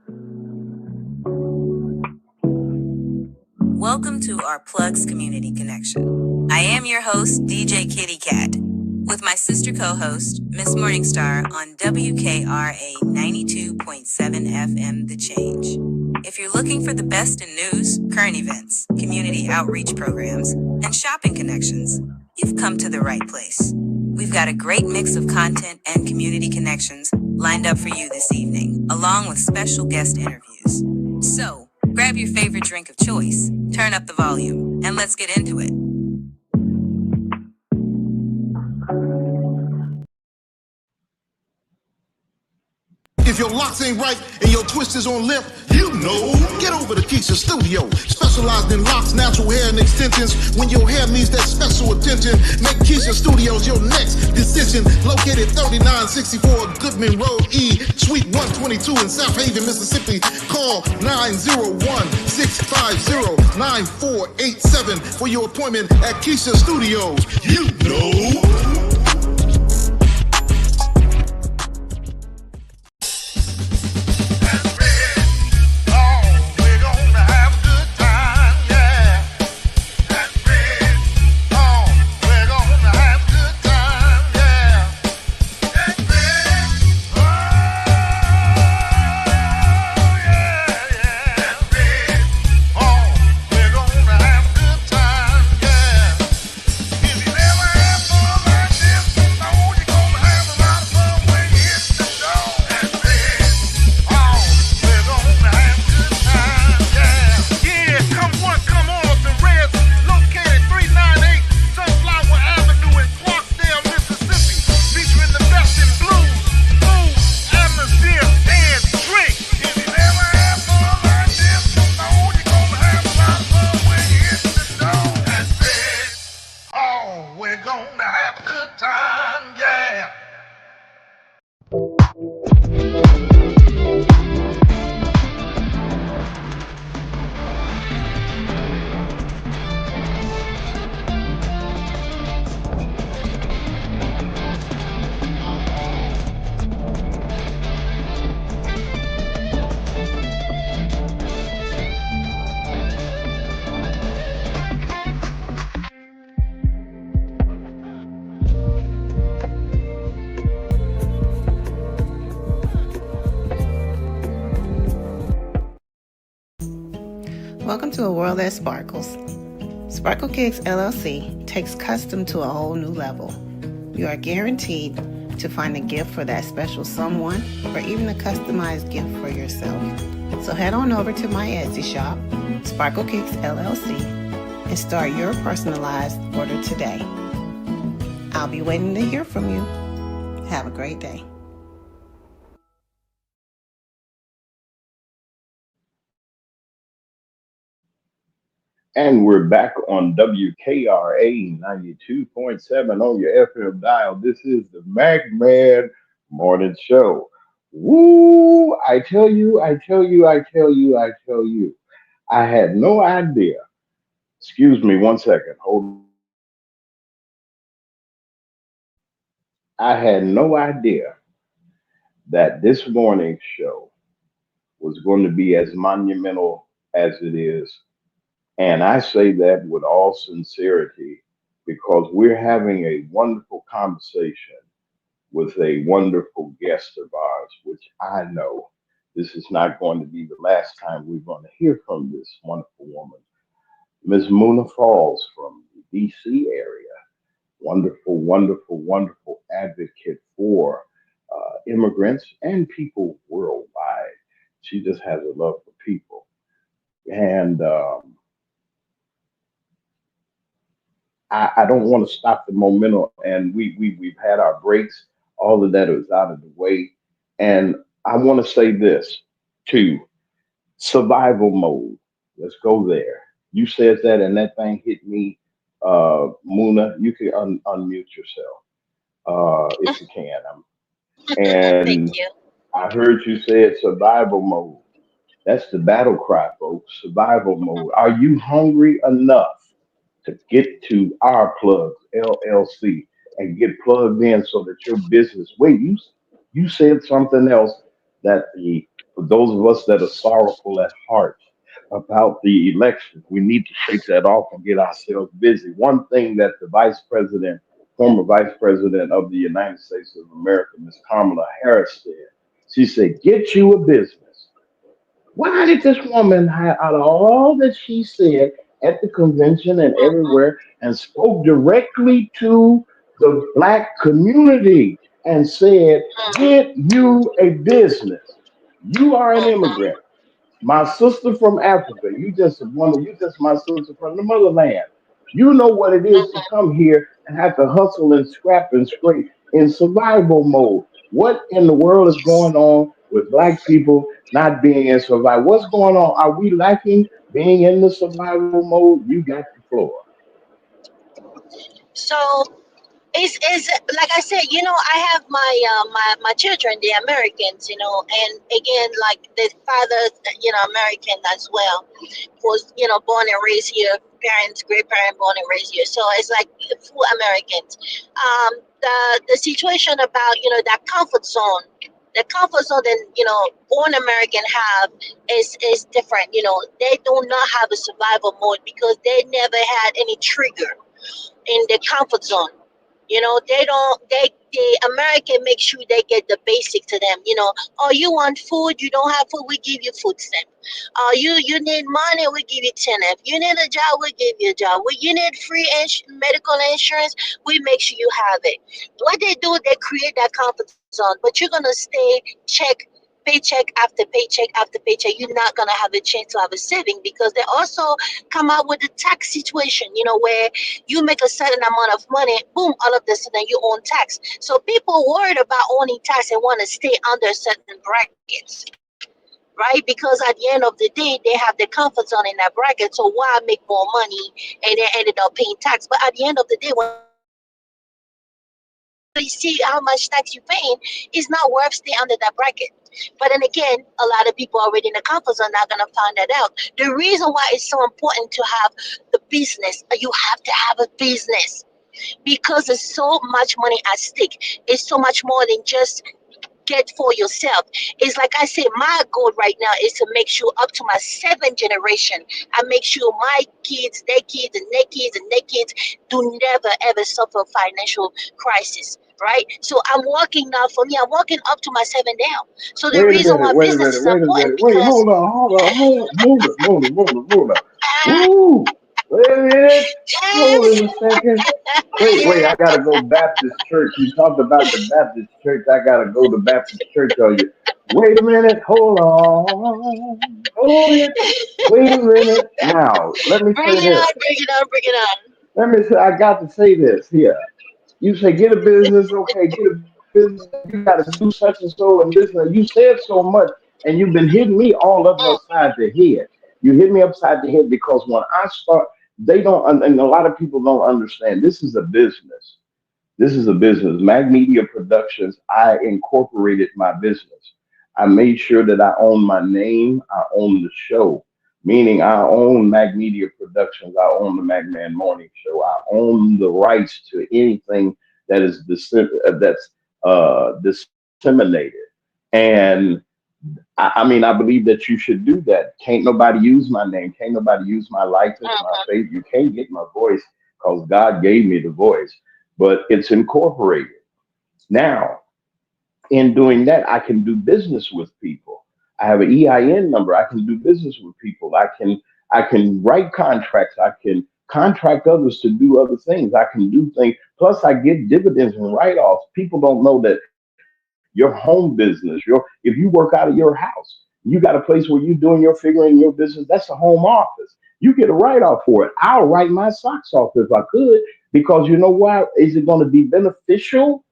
Welcome to our Plugs Community Connection. I am your host, DJ Kitty Cat, with my sister co-host, Miss Morningstar on WKRA 92.7 FM The Change. If you're looking for the best in news, current events, community outreach programs, and shopping connections, you've come to the right place. We've got a great mix of content and community connections lined up for you this evening, along with special guest interviews. So, grab your favorite drink of choice, turn up the volume, and let's get into it. If your locks ain't right and your twist is on limp, you know. Get over to Keisha Studio. Specialized in locks, natural hair, and extensions. When your hair needs that special attention, make Keisha Studios your next decision. Located 3964 Goodman Road E, Suite 122 in South Haven, Mississippi. Call 901-650-9487 for your appointment at Keisha Studios. You know. Welcome to a world that sparkles. Sparkle Kicks LLC takes custom to a whole new level. You are guaranteed to find a gift for that special someone or even a customized gift for yourself. So head on over to my Etsy shop, Sparkle Kicks LLC, and start your personalized order today. I'll be waiting to hear from you. Have a great day. And we're back on WKRA 92.7 on your FM dial. This is the Mac Man Morning Show. Woo! I tell you, I tell you, I tell you, I tell you. I had no idea. Excuse me one second. Hold I had no idea that this morning's show was going to be as monumental as it is. And I say that with all sincerity because we're having a wonderful conversation with a wonderful guest of ours, which I know this is not going to be the last time we're going to hear from this wonderful woman, Ms. Muna Falls from the DC area. Wonderful, wonderful, wonderful advocate for immigrants and people worldwide. She just has a love for people. And I don't want to stop the momentum. And we've had our breaks. All of that is out of the way. And I want to say this too: survival mode. Let's go there. You said that, and that thing hit me. Muna, you can unmute yourself if you can. Thank And you. I heard you say it survival mode. That's the battle cry, folks. Survival mode. Are you hungry enough to get to our plugs LLC and get plugged in so that your business? Wait, you said something else that the for those of us that are sorrowful at heart about the election, we need to shake that off and get ourselves busy. One thing that the former vice president of the United States of America, Miss Kamala Harris, said, she said, "Get you a business." Why did this woman, out of all that she said at the convention and Mhm, everywhere, and spoke directly to the black community and said, mhm, "Get you a business. You are an mhm, immigrant. My sister from Africa, you just my sister from the motherland. You know what it is to mhm. come here and have to hustle and scrap and scrape in survival mode. What in the world is Yes. going on with black people not being in survival? What's going on? Are we lacking being in the survival mode? You got the floor. So it's like I said, I have my children, the Americans, and again, like the father, American as well, was born and raised here, parents, great parent born and raised here. So it's like full Americans. The situation about that comfort zone. The comfort zone that born American have is different. They do not have a survival mode because they never had any trigger in the comfort zone. They don't. The American make sure they get the basic to them. Oh, you want food? You don't have food? We give you food stamp. You need money? We give you TNF. You need a job? We give you a job. You need free medical insurance? We make sure you have it. What they do, they create that comfort zone, but you're gonna stay paycheck after paycheck after paycheck. You're not gonna have a chance to have a saving because they also come out with a tax situation. Where you make a certain amount of money, boom, all of a sudden you own tax. So people worried about owning tax and want to stay under certain brackets, right? Because at the end of the day, they have the comfort zone in that bracket. So why make more money and they ended up paying tax? But at the end of the day, when you really see how much tax you're paying, it's not worth staying under that bracket. But then again, a lot of people already in the comfort zone not gonna find that out. The reason why it's so important to have the business, you have to have a business because there's so much money at stake. It's so much more than just get for yourself. It's like I say, my goal right now is to make sure up to my seventh generation, I make sure my kids, their kids, and their kids, and their kids do never ever suffer financial crisis. Right? So I'm working now for me, I'm working up to my seven down. So the reason why Wait a business is minute, wait a important minute, wait, because hold on, move it. Woo! Wait a minute, hold it a second. Wait, I gotta go Baptist church. You talked about the Baptist church. I gotta go to Baptist church on you. Wait a minute, hold it. Wait a minute. Now, let me bring say it on, this. bring it on, bring it on. Let me say, I got to say this here. You say get a business, okay, get a business. You got to do such and so and this. And you said so much, and you've been hitting me all up Mm, upside the head. You hit me upside the head because when I start, they don't, and a lot of people don't understand. This is a business. This is a business. Mag Media Productions, I incorporated my business. I made sure that I own my name, I own the show, meaning I own Mag Media Productions, I own the Magman Morning Show, I own the rights to anything that is disseminated. And I mean, I believe that you should do that. Can't nobody use my name. Can't nobody use my likeness, my Mhm. face. You can't get my voice because God gave me the voice, but it's incorporated. Now, in doing that, I can do business with people. I have an EIN number. I can do business with people. I can write contracts. I can contract others to do other things. I can do things. Plus, I get dividends and write-offs. People don't know that your home business, if you work out of your house, you got a place where you're doing your figuring your business. That's a home office. You get a write-off for it. I'll write my socks off if I could, because you know why? Is it going to be beneficial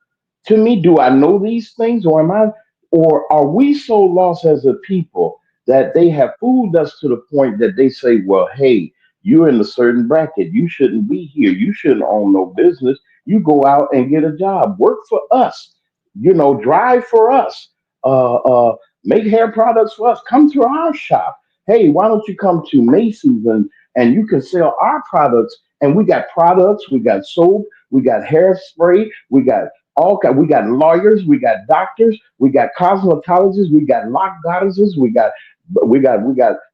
to me? Do I know these things, or am I, or are we so lost as a people that they have fooled us to the point that they say, well, hey, you're in a certain bracket, you shouldn't be here, you shouldn't own no business, you go out and get a job, work for us, drive for us, make hair products for us, come to our shop. Hey, why don't you come to Macy's, and you can sell our products? And we got products, we got soap, we got hairspray, we got lawyers, we got doctors, we got cosmetologists, we got lock goddesses, we got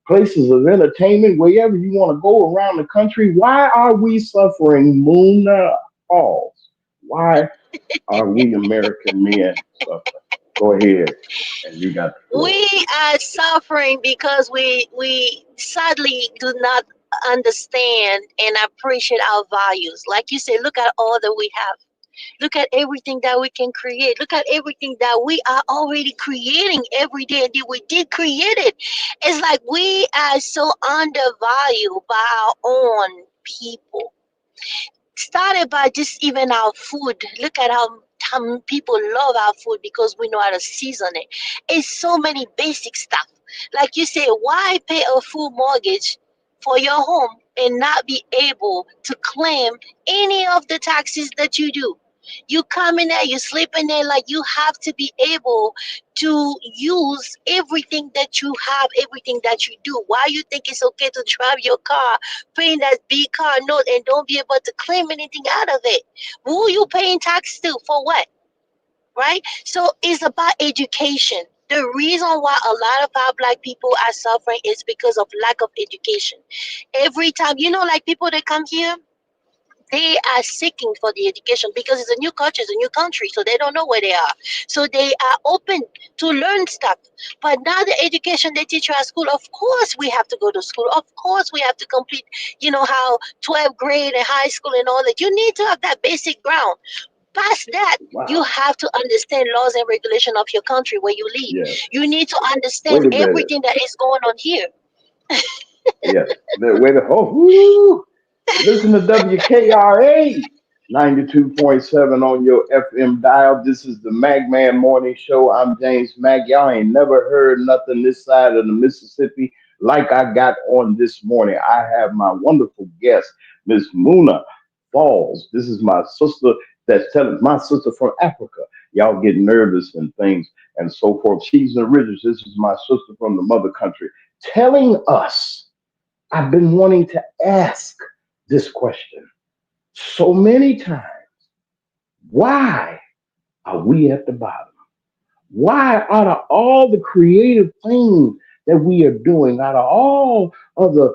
places of entertainment wherever you want to go around the country. Why are we suffering, Moona Falls? Why are we American men suffering? Go ahead, and you got the floor. We are suffering because we sadly do not understand and appreciate our values. Like you say, look at all that we have. Look at everything that we can create. Look at everything that we are already creating every day, and we did create it. It's like we are so undervalued by our own people. Started by just even our food. Look at how people love our food because we know how to season it. It's so many basic stuff. Like you say, why pay a full mortgage for your home and not be able to claim any of the taxes that you do? You come in there, you sleep in there, like you have to be able to use everything that you have, everything that you do. Why you think it's okay to drive your car, paying that big car note and don't be able to claim anything out of it? Who you paying tax to for what? Right? So it's about education. The reason why a lot of our black people are suffering is because of lack of education. Every time, like people that come here, they are seeking for the education because it's a new culture, it's a new country, so they don't know where they are. So they are open to learn stuff. But now the education they teach you at school, of course we have to go to school. Of course we have to complete, how 12th grade and high school and all that. You need to have that basic ground. Past that, you Wow. have to understand laws and regulation of your country where you live. Yes. You need to understand Wait a minute. everything that is going on here. Yes. Wait a oh, woo. Listen to WKRA 92.7 on your FM dial. This is the Magman Morning Show. I'm James Mag. Y'all ain't never heard nothing this side of the Mississippi like I got on this morning. I have my wonderful guest, Miss Muna Falls. This is my sister that's telling my sister from Africa. Y'all get nervous and things and so forth. She's an original. This is my sister from the mother country telling us. I've been wanting to ask this question so many times. Why are we at the bottom? Why, out of all the creative things that we are doing, out of all of the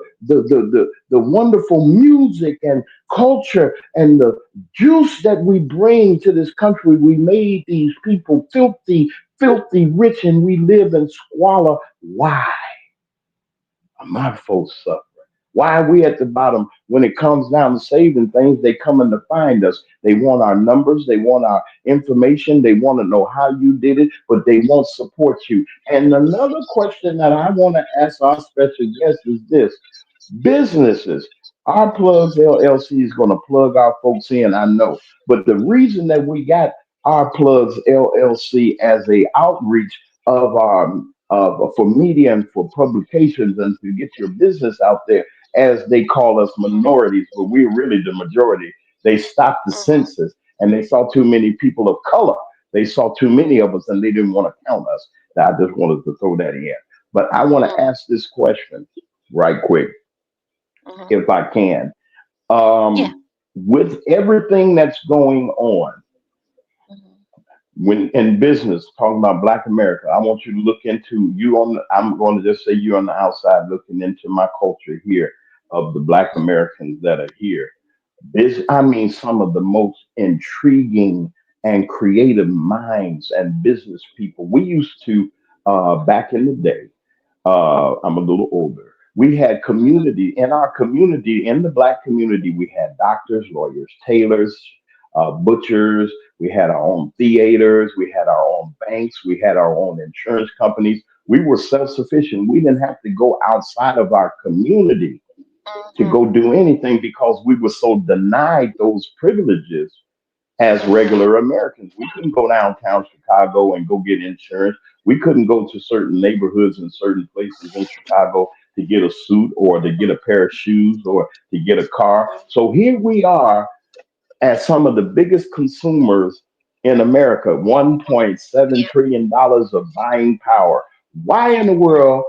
wonderful music and culture and the juice that we bring to this country, we made these people filthy, filthy rich, and we live in squalor. Why are my folks suffering? Why are we at the bottom when it comes down to saving things? They coming to find us. They want our numbers. They want our information. They want to know how you did it, but they won't support you. And another question that I want to ask our special guest is this: businesses. Our Plugs LLC is going to plug our folks in, I know. But the reason that we got our Plugs LLC as a outreach of our for media and for publications and to get your business out there, as they call us minorities, but we're really the majority. They stopped the Mhm, census and they saw too many people of color. They saw too many of us and they didn't want to count us. Now, I just wanted to throw that in. But I want to mhm, ask this question right quick, mhm. if I can. Yeah. With everything that's going on, when in business, talking about Black America, I want you to look into you on. I'm going to just say you on the outside looking into my culture here of the Black Americans that are here. This, I mean, some of the most intriguing and creative minds and business people. We used to back in the day. I'm a little older. We had community in our community, in the Black community. We had doctors, lawyers, tailors, butchers. We had our own theaters. We had our own banks. We had our own insurance companies. We were self sufficient. We didn't have to go outside of our community to Mhm. go do anything because we were so denied those privileges as regular Americans. We couldn't go downtown Chicago and go get insurance. We couldn't go to certain neighborhoods and certain places in Chicago to get a suit or to get a pair of shoes or to get a car. So here we are as some of the biggest consumers in America, $1.7 trillion dollars of buying power. Why in the world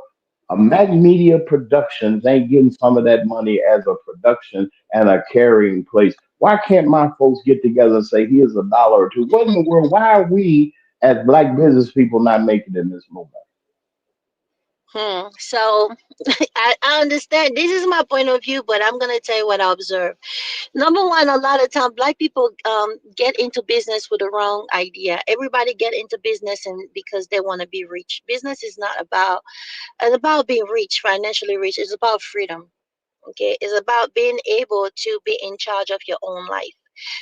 Mac Media Productions ain't getting some of that money as a production and a carrying place? Why can't my folks get together and say, here's a dollar or two? What in the world? Why are we as Black business people not making it in this movement? So I understand. This is my point of view, but I'm gonna tell you what I observe. Number one, a lot of time black people get into business with the wrong idea. Everybody get into business and because they want to be rich. Business is not about it's about being rich, financially rich. It's about freedom. Okay, it's about being able to be in charge of your own life.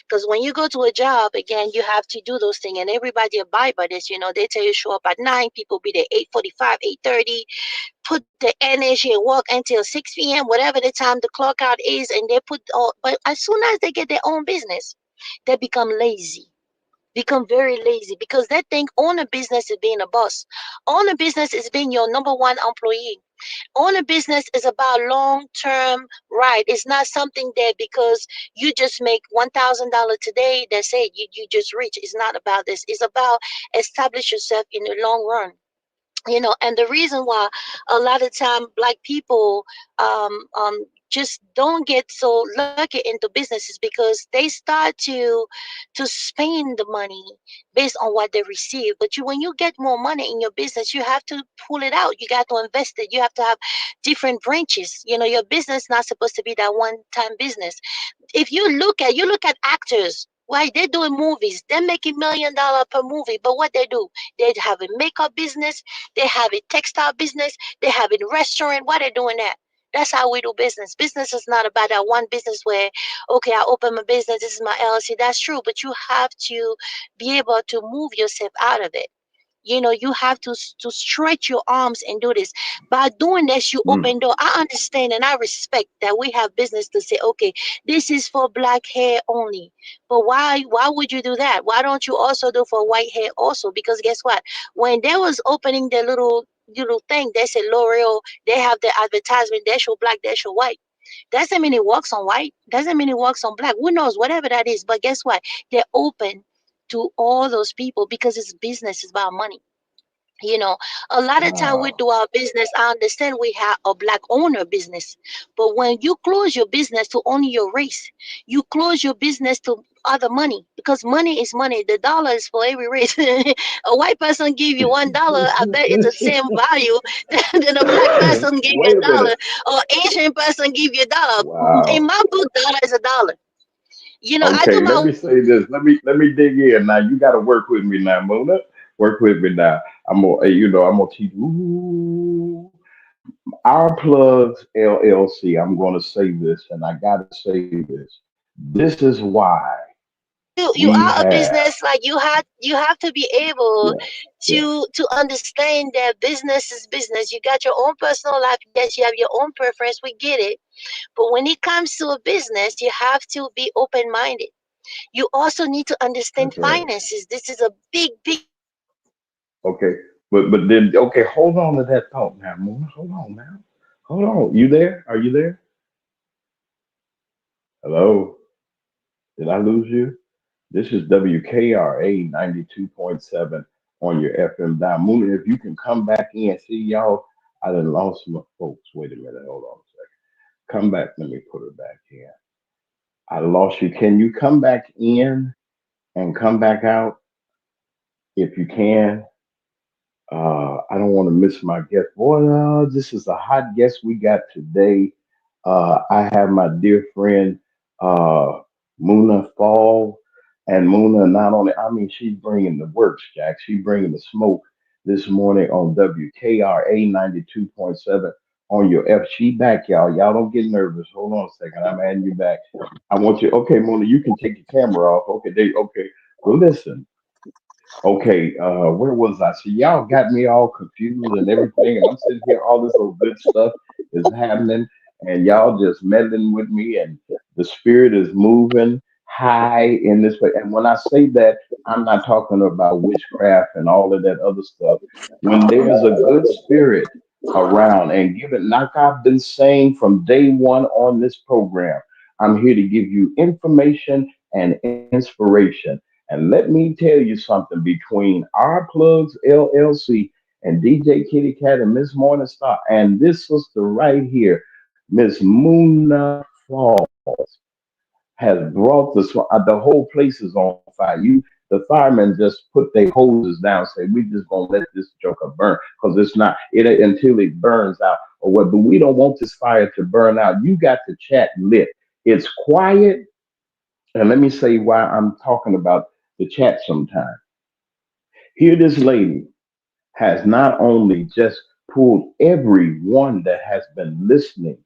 Because when you go to a job, again, you have to do those things, and everybody abide by this. They tell you show up at 9, people be there 8:45, 8:30, put the energy and work until 6 p.m., whatever the time the clock out is, and they put all. But as soon as they get their own business, they become lazy. Become very lazy because they think own a business is being a boss. Own a business is being your number one employee. Own a business is about long term, right? It's not something that because you just make $1,000 today, that's it. You just rich. It's not about this. It's about establish yourself in the long run. And the reason why a lot of time black people just don't get so lucky into businesses because they start to spend the money based on what they receive. But when you get more money in your business, you have to pull it out. You got to invest it. You have to have different branches. Your business not supposed to be that one time business. If you look at actors, right? They're doing movies, they're making $1 million per movie, but what they do, they have a makeup business, they have a textile business, they have a restaurant. What they doing that? That's how we do business. Business is not about that one business where, okay, I open my business, this is my LLC. That's true, but you have to be able to move yourself out of it. You have to stretch your arms and do this. By doing this, you Mm, open door. I understand and I respect that we have business to say, okay, this is for black hair only. But why would you do that? Why don't you also do for white hair also? Because guess what? When they was opening their little thing, they said L'Oreal, they have the advertisement, they show black, they show white. Doesn't mean it works on white, doesn't mean it works on black. Who knows? Whatever that is. But guess what? They're open to all those people because it's business, it's about money. you know a lot of time we wow. do our business. I understand we have a black owner business, but when you close your business to only your race, you close your business to other money, because money is money. The dollar is for every race. A white person give you $1, I bet it's the same value than a black person give you Wait a a minute. dollar, or Asian person give you a dollar. In Wow. my book, dollar is a dollar. I do Okay, let my me say this. Let me dig in. Now you got to work with me now, Mona. Work with me now. I'm gonna teach. Ooh, our plugs LLC. I'm gonna say this, and I gotta say this. This is why you we are a have. business. Like you have to be able Yes, yes. to understand that business is business. You got your own personal life. Yes, you have your own preference, we get it. But when it comes to a business, you have to be open-minded. You also need to understand That's right. finances. This is a big Okay, but then okay, hold on to that thought now, Mona. Hold on now. Hold on. You there? Are you there? Hello. Did I lose you? This is WKRA 92.7 on your FM dial. Moon, if you can come back in, see y'all, I done lost my folks. Wait a minute, hold on a second. Come back, let me put her back in. I lost you. Can you come back in and come back out? if you can. I don't want to miss my guest. Boy, this is a hot guest we got today. I have my dear friend uh, Muna Fall, and Muna not only, I mean, she's bringing the works, Jack. She's bringing the smoke this morning on WKRA 92.7 on your F. She back, y'all. Y'all don't get nervous. Hold on a second. I'm adding you back. I want you. Okay, Muna, you can take your camera off. Okay, there. Okay. Well, listen. Okay, where was I? See, y'all got me all confused and everything, and I'm sitting here, all this old good stuff is happening, and y'all just meddling with me, and the spirit is moving high in this way. And when I say that, I'm not talking about witchcraft and all of that other stuff. When there's a good spirit around, and given, like I've been saying from day one on this program, I'm here to give you information and inspiration. And let me tell you something, between our plugs LLC and DJ Kitty Cat and Miss Morningstar and this sister right here, Miss Muna Falls, has brought the whole place is on fire. The firemen just put their hoses down, say we just gonna let this joker burn because it's not it until it burns out or what. But we don't want this fire to burn out. You got the chat lit. It's quiet, and let me say why I'm talking about the chat sometime. Here, this lady has not only just pulled everyone that has been listening,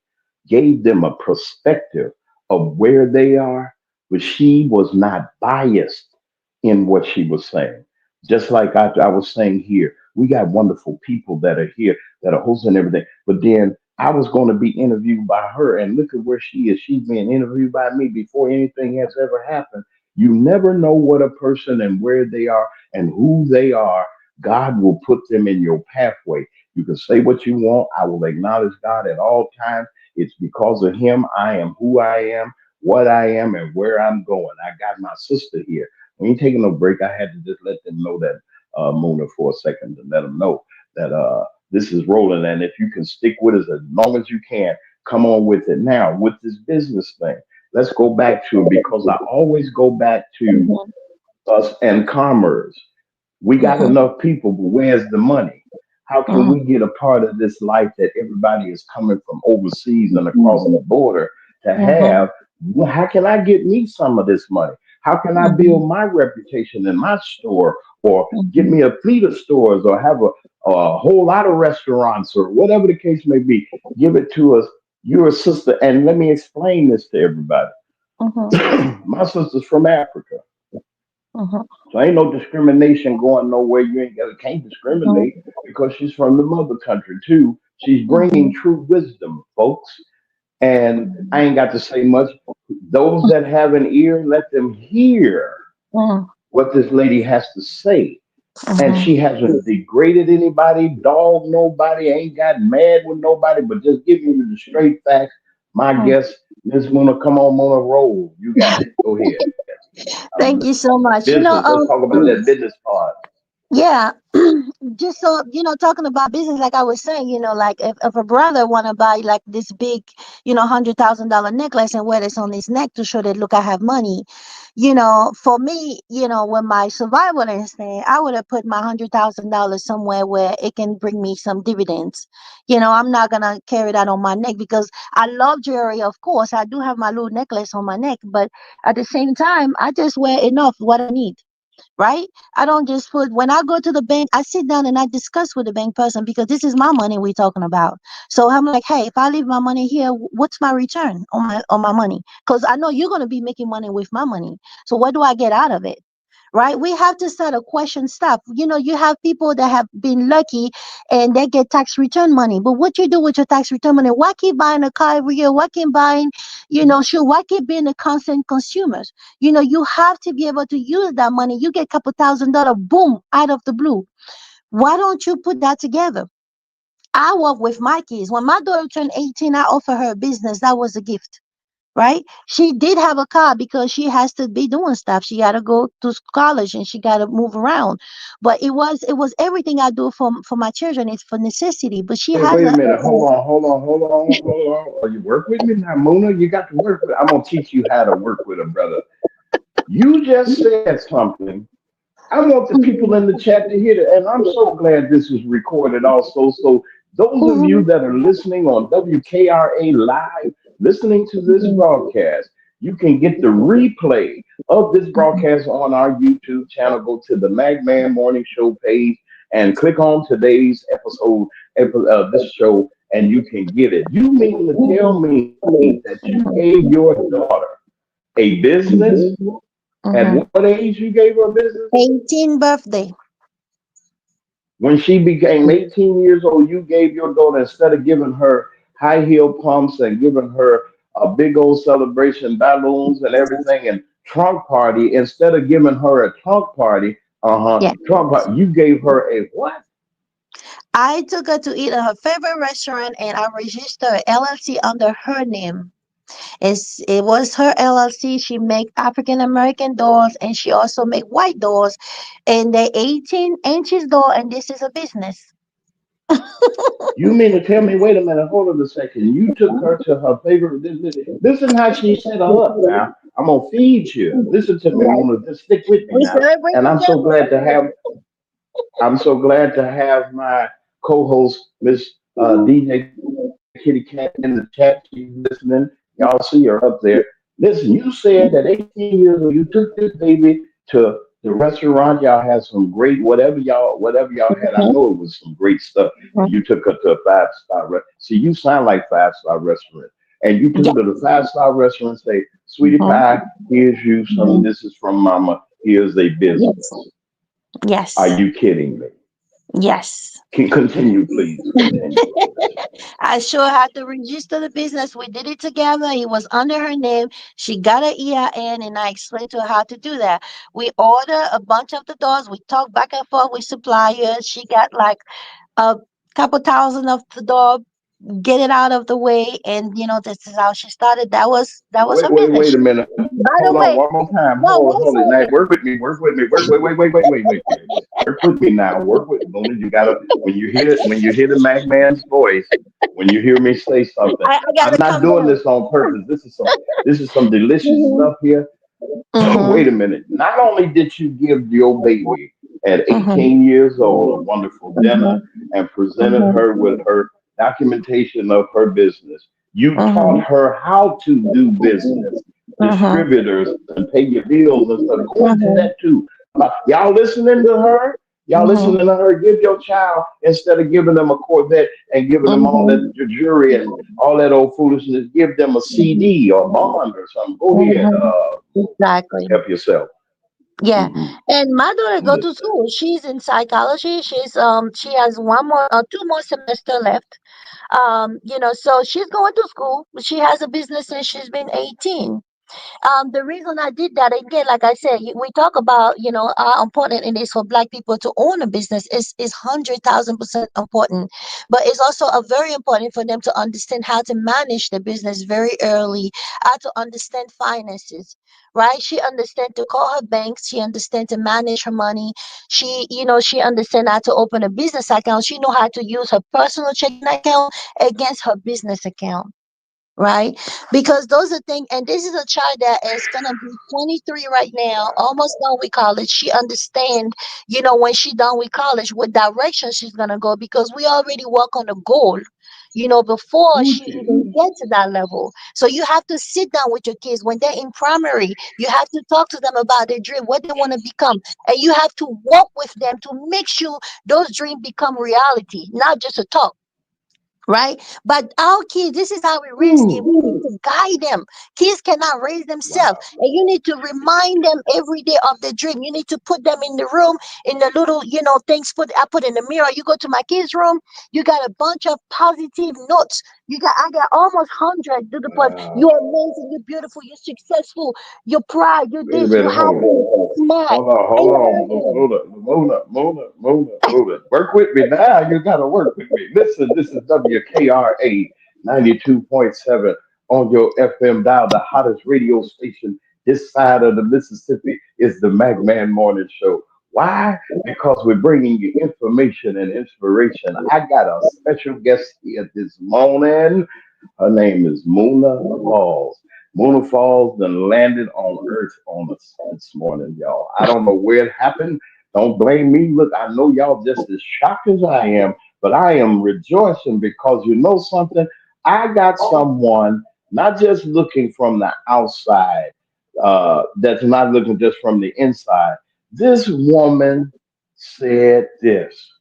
gave them a perspective of where they are, but she was not biased in what she was saying. Just like I was saying here, we got wonderful people that are here that are hosting everything. But then I was going to be interviewed by her, and look at where she is. She's being interviewed by me before anything has ever happened. You never know what a person and where they are and who they are. God will put them in your pathway. You can say what you want. I will acknowledge God at all times. It's because of Him I am who I am, what I am, and where I'm going. I got my sister here. We ain't taking no break. I had to just let them know that, Mona, for a second, to let them know that this is rolling. And if you can stick with us as long as you can, come on with it. Now, with this business thing, let's go back to it because I always go back to Mhm, us and commerce. We got mhm, enough people, but where's the money? How can mhm, we get a part of this life that everybody is coming from overseas and across mhm, the border to mhm, have? Well, how can I get me some of this money? How can I mhm, build my reputation in my store or get mhm, me a fleet of stores or have a whole lot of restaurants or whatever the case may be? Give it to us. You're a sister. And let me explain this to everybody. mhm, My sister's from Africa. mhm, So ain't no discrimination going nowhere. You ain't got can't mhm, discriminate because she's from the mother country too. She's bringing mhm, true wisdom, folks. And I mhm, ain't got to say much. Those that have an ear, let them hear mhm, what this lady has to say. And mhm. she hasn't degraded anybody, dogged nobody, ain't got mad with nobody, but just giving you the straight facts. My Mhm. guess, Miss Mona, come on, Mona, roll. You got it. Go ahead. I'm Thank you listening. so much. Business. Let's talk about that business part. Yeah, just so talking about business, like I was saying, like if a brother want to buy like this big, $100,000 necklace and wear this on his neck to show that look, I have money. For me, with my survival instinct, I would have put my $100,000 somewhere where it can bring me some dividends. I'm not gonna carry that on my neck because I love jewelry. Of course, I do have my little necklace on my neck, but at the same time, I just wear enough what I need, right? I don't just put when I go to the bank, I sit down and I discuss with the bank person because this is my money we're talking about. So I'm like, hey, if I leave my money here, what's my return on my money? Because I know you're gonna be making money with my money. So what do I get out of it? Right? We have to start a question stuff. You have people that have been lucky and they get tax return money. But what you do with your tax return money? Why keep buying a car every year? Why keep buying, sure, why keep being a constant consumer? You have to be able to use that money. You get a couple $1,000, boom, out of the blue. Why don't you put that together? I work with my kids. When my daughter turned 18, I offered her a business. That was a gift, right? She did have a car because she has to be doing stuff. She got to go to college and she got to move around. But it was everything I do for my children. It's for necessity. But she Wait, has wait a a minute. Hold on. Are you work with me now, Mona? You got to work with. I'm gonna teach you how to work with a brother. You just said something I want the people in the chat to hear it. And I'm so glad this is recorded also. So those of you Mhm. that are listening on WKRA Live, listening to this broadcast, you can get the replay of this broadcast on our YouTube channel. Go to the Magman Morning Show page and click on today's episode of this show, and you can get it. You mean to tell me that you gave your daughter a business? At what Mhm. age you gave her a business? 18 birthday. When she became 18 years old, you gave your daughter, instead of giving her high heel pumps and giving her a big old celebration, balloons and everything, and trunk party, instead of giving her a trunk party, Yeah. trunk party, you gave her a what? I took her to eat at her favorite restaurant and I registered LLC under her name. It was her LLC. She make African American dolls and she also make white dolls. And they 18 inches doll and this is a business. You mean to tell me, wait a minute, hold on a second. You took her to her favorite. Listen how she set her up now. I'm going to feed you. Listen to me, Yes. Mona. Just stick with me We now. celebrate And together. I'm so glad to have my co-host, Miss DJ Kitty Cat, in the chat. She's listening. Y'all see her up there. Listen, you said that 18 years old, you took this baby to the restaurant. Y'all had some great whatever y'all had. I know it was some great stuff, and you took her to a five-star restaurant. See, you sound like five-star restaurant. And you took Yeah. her to the five-star restaurant and say, "Sweetie Mhm. pie, here's you some. This is from Mama. Here's a Yes. business." Are Yes. you kidding me? Yes. Can continue, please. Continue, please. I sure had to register the business. We did it together. It was under her name. She got an EIN, and I explained to her how to do that. We ordered a bunch of the dolls. We talked back and forth with suppliers. She got like a couple thousand of the doll, get it out of the way, and this is how she started. That was her Wait business. a minute. By Hold the on, way, one more time. no, Hold it. Now, listen. work with me. Work with me. Wait. Work with me now. Work with Luna. You gotta when you hear the Magman's voice, when you hear me say something. I I'm gotta not come doing down. this on purpose. This is some delicious Mhm. stuff here. Mhm. Wait a minute. Not only did you give your baby at Mhm. 18 years old a wonderful dinner Mhm. and presented Mhm. her with her documentation of her business, you taught Mhm. her how to do business, Mhm. distributors, and pay your bills and stuff. Go into that Mhm. too. Y'all listening to her? Y'all Mhm. listening to her? Give your child, instead of giving them a Corvette and giving them all that Mhm. jewelry and all that old foolishness, give them a CD or bond or something. Go ahead. Mhm. Exactly. Help yourself. Yeah. Hmm. And my daughter I'm go to listening. school. She's in psychology. She has one more two more semester left. So she's going to school. She has a business since she's been 18. The reason I did that, again, like I said, we talk about how important it is for Black people to own a business. Is 100,000% important, but it's also a very important for them to understand how to manage the business very early, how to understand finances. Right? She understand to call her banks. She understand to manage her money. She understand how to open a business account. She know how to use her personal checking account against her business account, right? Because those are things, and this is a child that is gonna be 23 right now, almost done with college. She understand, when she done with college, what direction she's gonna go, because we already work on a goal, before Ooh, she gee. even gets to that level. So you have to sit down with your kids when they're in primary. You have to talk to them about their dream, what they want to become, and you have to walk with them to make sure those dreams become reality, not just a talk, right? But our kids, this is how we raise kids. Ooh. We need to guide them. Kids cannot raise themselves, Wow. and you need to remind them every day of the dream. You need to put them in the room, in the little things. I put in the mirror. You go to my kids' room, you got a bunch of positive notes. I got almost 100 to the point. Wow. You're amazing, you're beautiful, you're successful, you're proud, you're Wait a this, you're minute. Hold happy, on. smart. Hold And on. Mona. Work with me now. You got to work with me. Listen, this is WKRA 92.7 on your FM dial, the hottest radio station this side of the Mississippi is the Magman Morning Show. Why? Because we're bringing you information and inspiration. I got a special guest here this morning. Her name is Mona Falls. Mona Falls then landed on Earth on us this morning, y'all. I don't know where it happened, Don't blame me. Look, I know y'all just as shocked as I am, but I am rejoicing because you know something? I got someone not just looking from the outside, that's not looking just from the inside. This woman said this.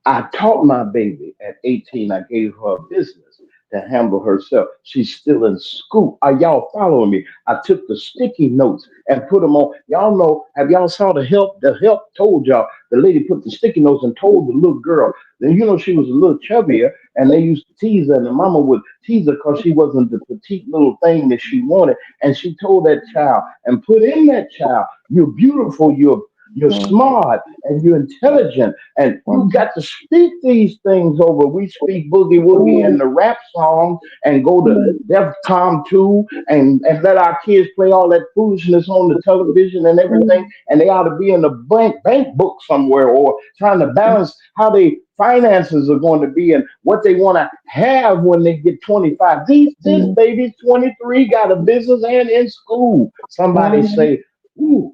I taught my baby at 18. I gave her a business to handle herself. She's still in school. Are y'all following me? I took the sticky notes and put them on. Y'all know, have y'all saw the help? The help told y'all. The lady put the sticky notes and told the little girl. Then you know she was a little chubbier, and they used to tease her, and the mama would tease her because she wasn't the petite little thing that she wanted. And she told that child and put in that child, "You're beautiful. You're smart and you're intelligent, and you got to speak these things over. We speak boogie woogie in the rap songs and go to DEFCON 2 and let our kids play all that foolishness on the television and everything. And they ought to be in the bank book somewhere or trying to balance how they finances are going to be and what they want to have when they get 25. This baby's 23, got a business and in school. Somebody say, ooh,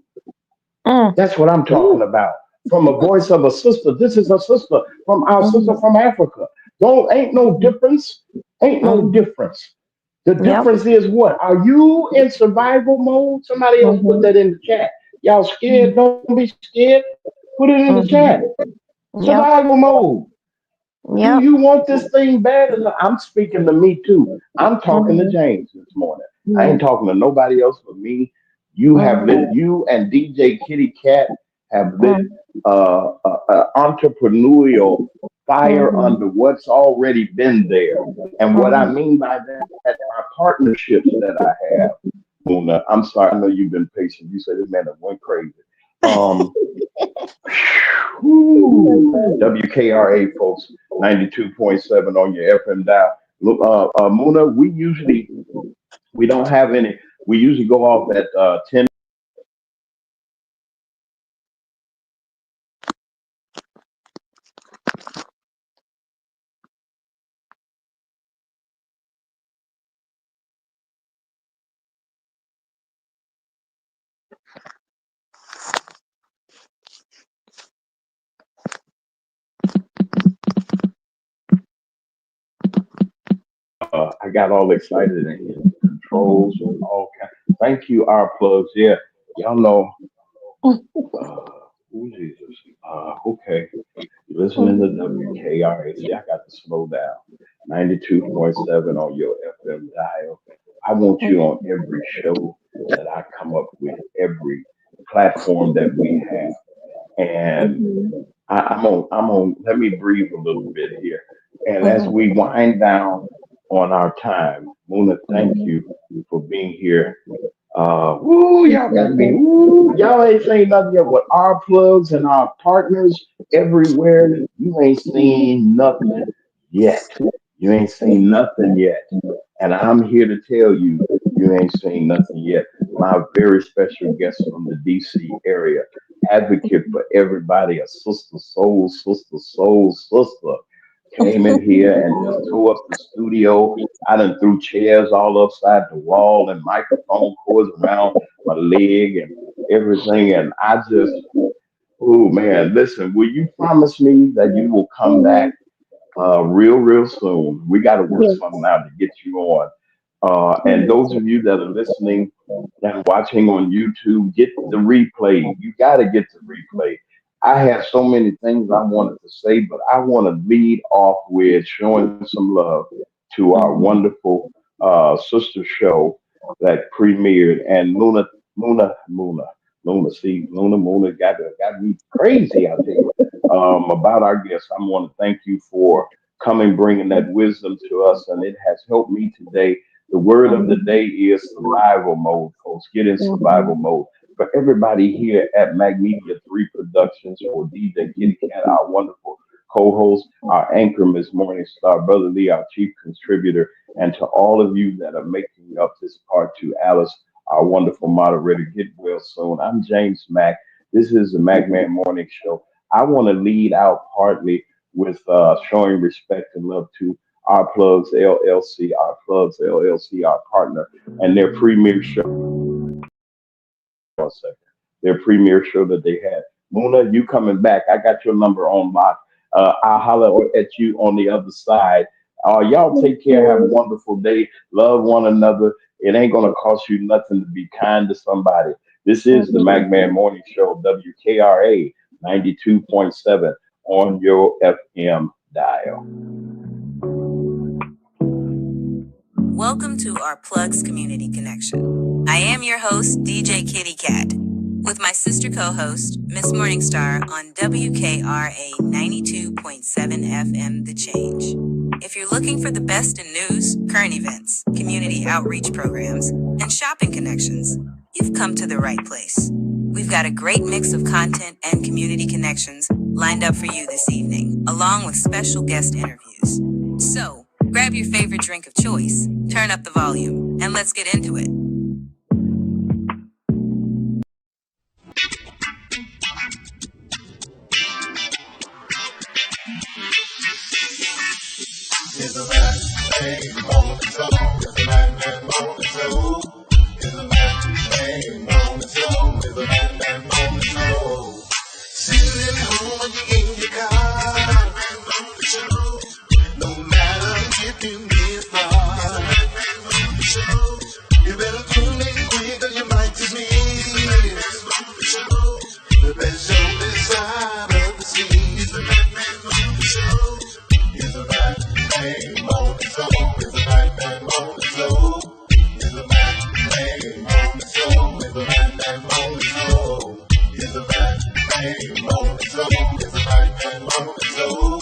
that's what I'm talking about. From a voice of a sister. This is a sister from our sister from Africa. Don't ain't no difference. Ain't no difference. The difference is what? Are you in survival mode? Somebody else put that in the chat. Y'all scared? Don't be scared. Put it in the chat. Survival mode. Do you want this thing bad enough? I'm speaking to me too. I'm talking to James this morning. I ain't talking to nobody else but me. You have lit, you and DJ Kitty Cat have lit entrepreneurial fire under what's already been there. And what I mean by that are partnerships that I have. Mona, I'm sorry, I know you've been patient. You said this man that went crazy. Um, WKRA folks, 92.7 on your FM dial. Look, Mona, we don't have any. We usually go off at 10. I got all excited and hit controls and all kind. Thank you, our plugs. Yeah, y'all know. Uh, who Jesus? Okay, you're listening to WKRA. See, I got to slow down. 92.7 on your FM dial. I want you on every show that I come up with, every platform that we have. And I'm on, let me breathe a little bit here. And as we wind down on our time, Mona, thank you for being here. Woo, y'all got me. Woo, y'all ain't saying nothing yet. With our plugs and our partners everywhere, you ain't seen nothing yet. You ain't seen nothing yet. And I'm here to tell you, you ain't seen nothing yet. My very special guest from the DC area, advocate for everybody, a sister, soul, sister, came in here and just tore up the studio. I done threw chairs all upside the wall and microphone cords around my leg and everything. And I just, oh man, listen, will you promise me that you will come back real soon? We got to work something out to get you on. And those of you that are listening and watching on YouTube, get the replay. You got to get the replay. I have so many things I wanted to say, but I want to lead off with showing some love to our wonderful sister show that premiered. And Luna, see, Luna got me crazy out there. About our guests, I want to thank you for coming, bringing that wisdom to us, and it has helped me today. The word of the day is survival mode, folks. Get in survival mode. For everybody here at Magnesia 3 Productions, for DJ Kitty Cat, our wonderful co-host, our anchor, Miss Morning Star, Brother Lee, our chief contributor, and to all of you that are making up this part, to Alice, our wonderful moderator. Get well soon. I'm James Mack. This is the Mac Man Morning Show. I want to lead out partly with showing respect and love to our Plugs LLC, our partner, and their premier show. 1 second. their premiere show that they had. Muna, you coming back? I got your number on lock. I'll holler at you on the other side. Y'all take care. Have a wonderful day. Love one another. It ain't gonna cost you nothing to be kind to somebody. This is the McMahon Morning Show, WKRA 92.7 on your FM dial. Welcome to our Plugs Community Connection. I am your host, DJ Kitty Cat, with my sister co-host, Miss Morningstar on WKRA 92.7 FM The Change. If you're looking for the best in news, current events, community outreach programs, and shopping connections, you've come to the right place. We've got a great mix of content and community connections lined up for you this evening, along with special guest interviews. So, grab your favorite drink of choice, turn up the volume, and let's get into it. It's a man-made moment show. It's a man-made moment show. It's a man-made moment show. It's a man-made moment show. Sitting at home when you're in your car. Man-made moment show. No matter if you miss far. Man-made moment show. You better tune in quick or you might just miss. Man-made moment show. The best show this side of the sea. It's a man-made moment show. It's a man-made moment show. It's a man-made moment show. It's a man-made moment show. It's a man-made moment show. It's a man-made moment show. It's a man-made moment show.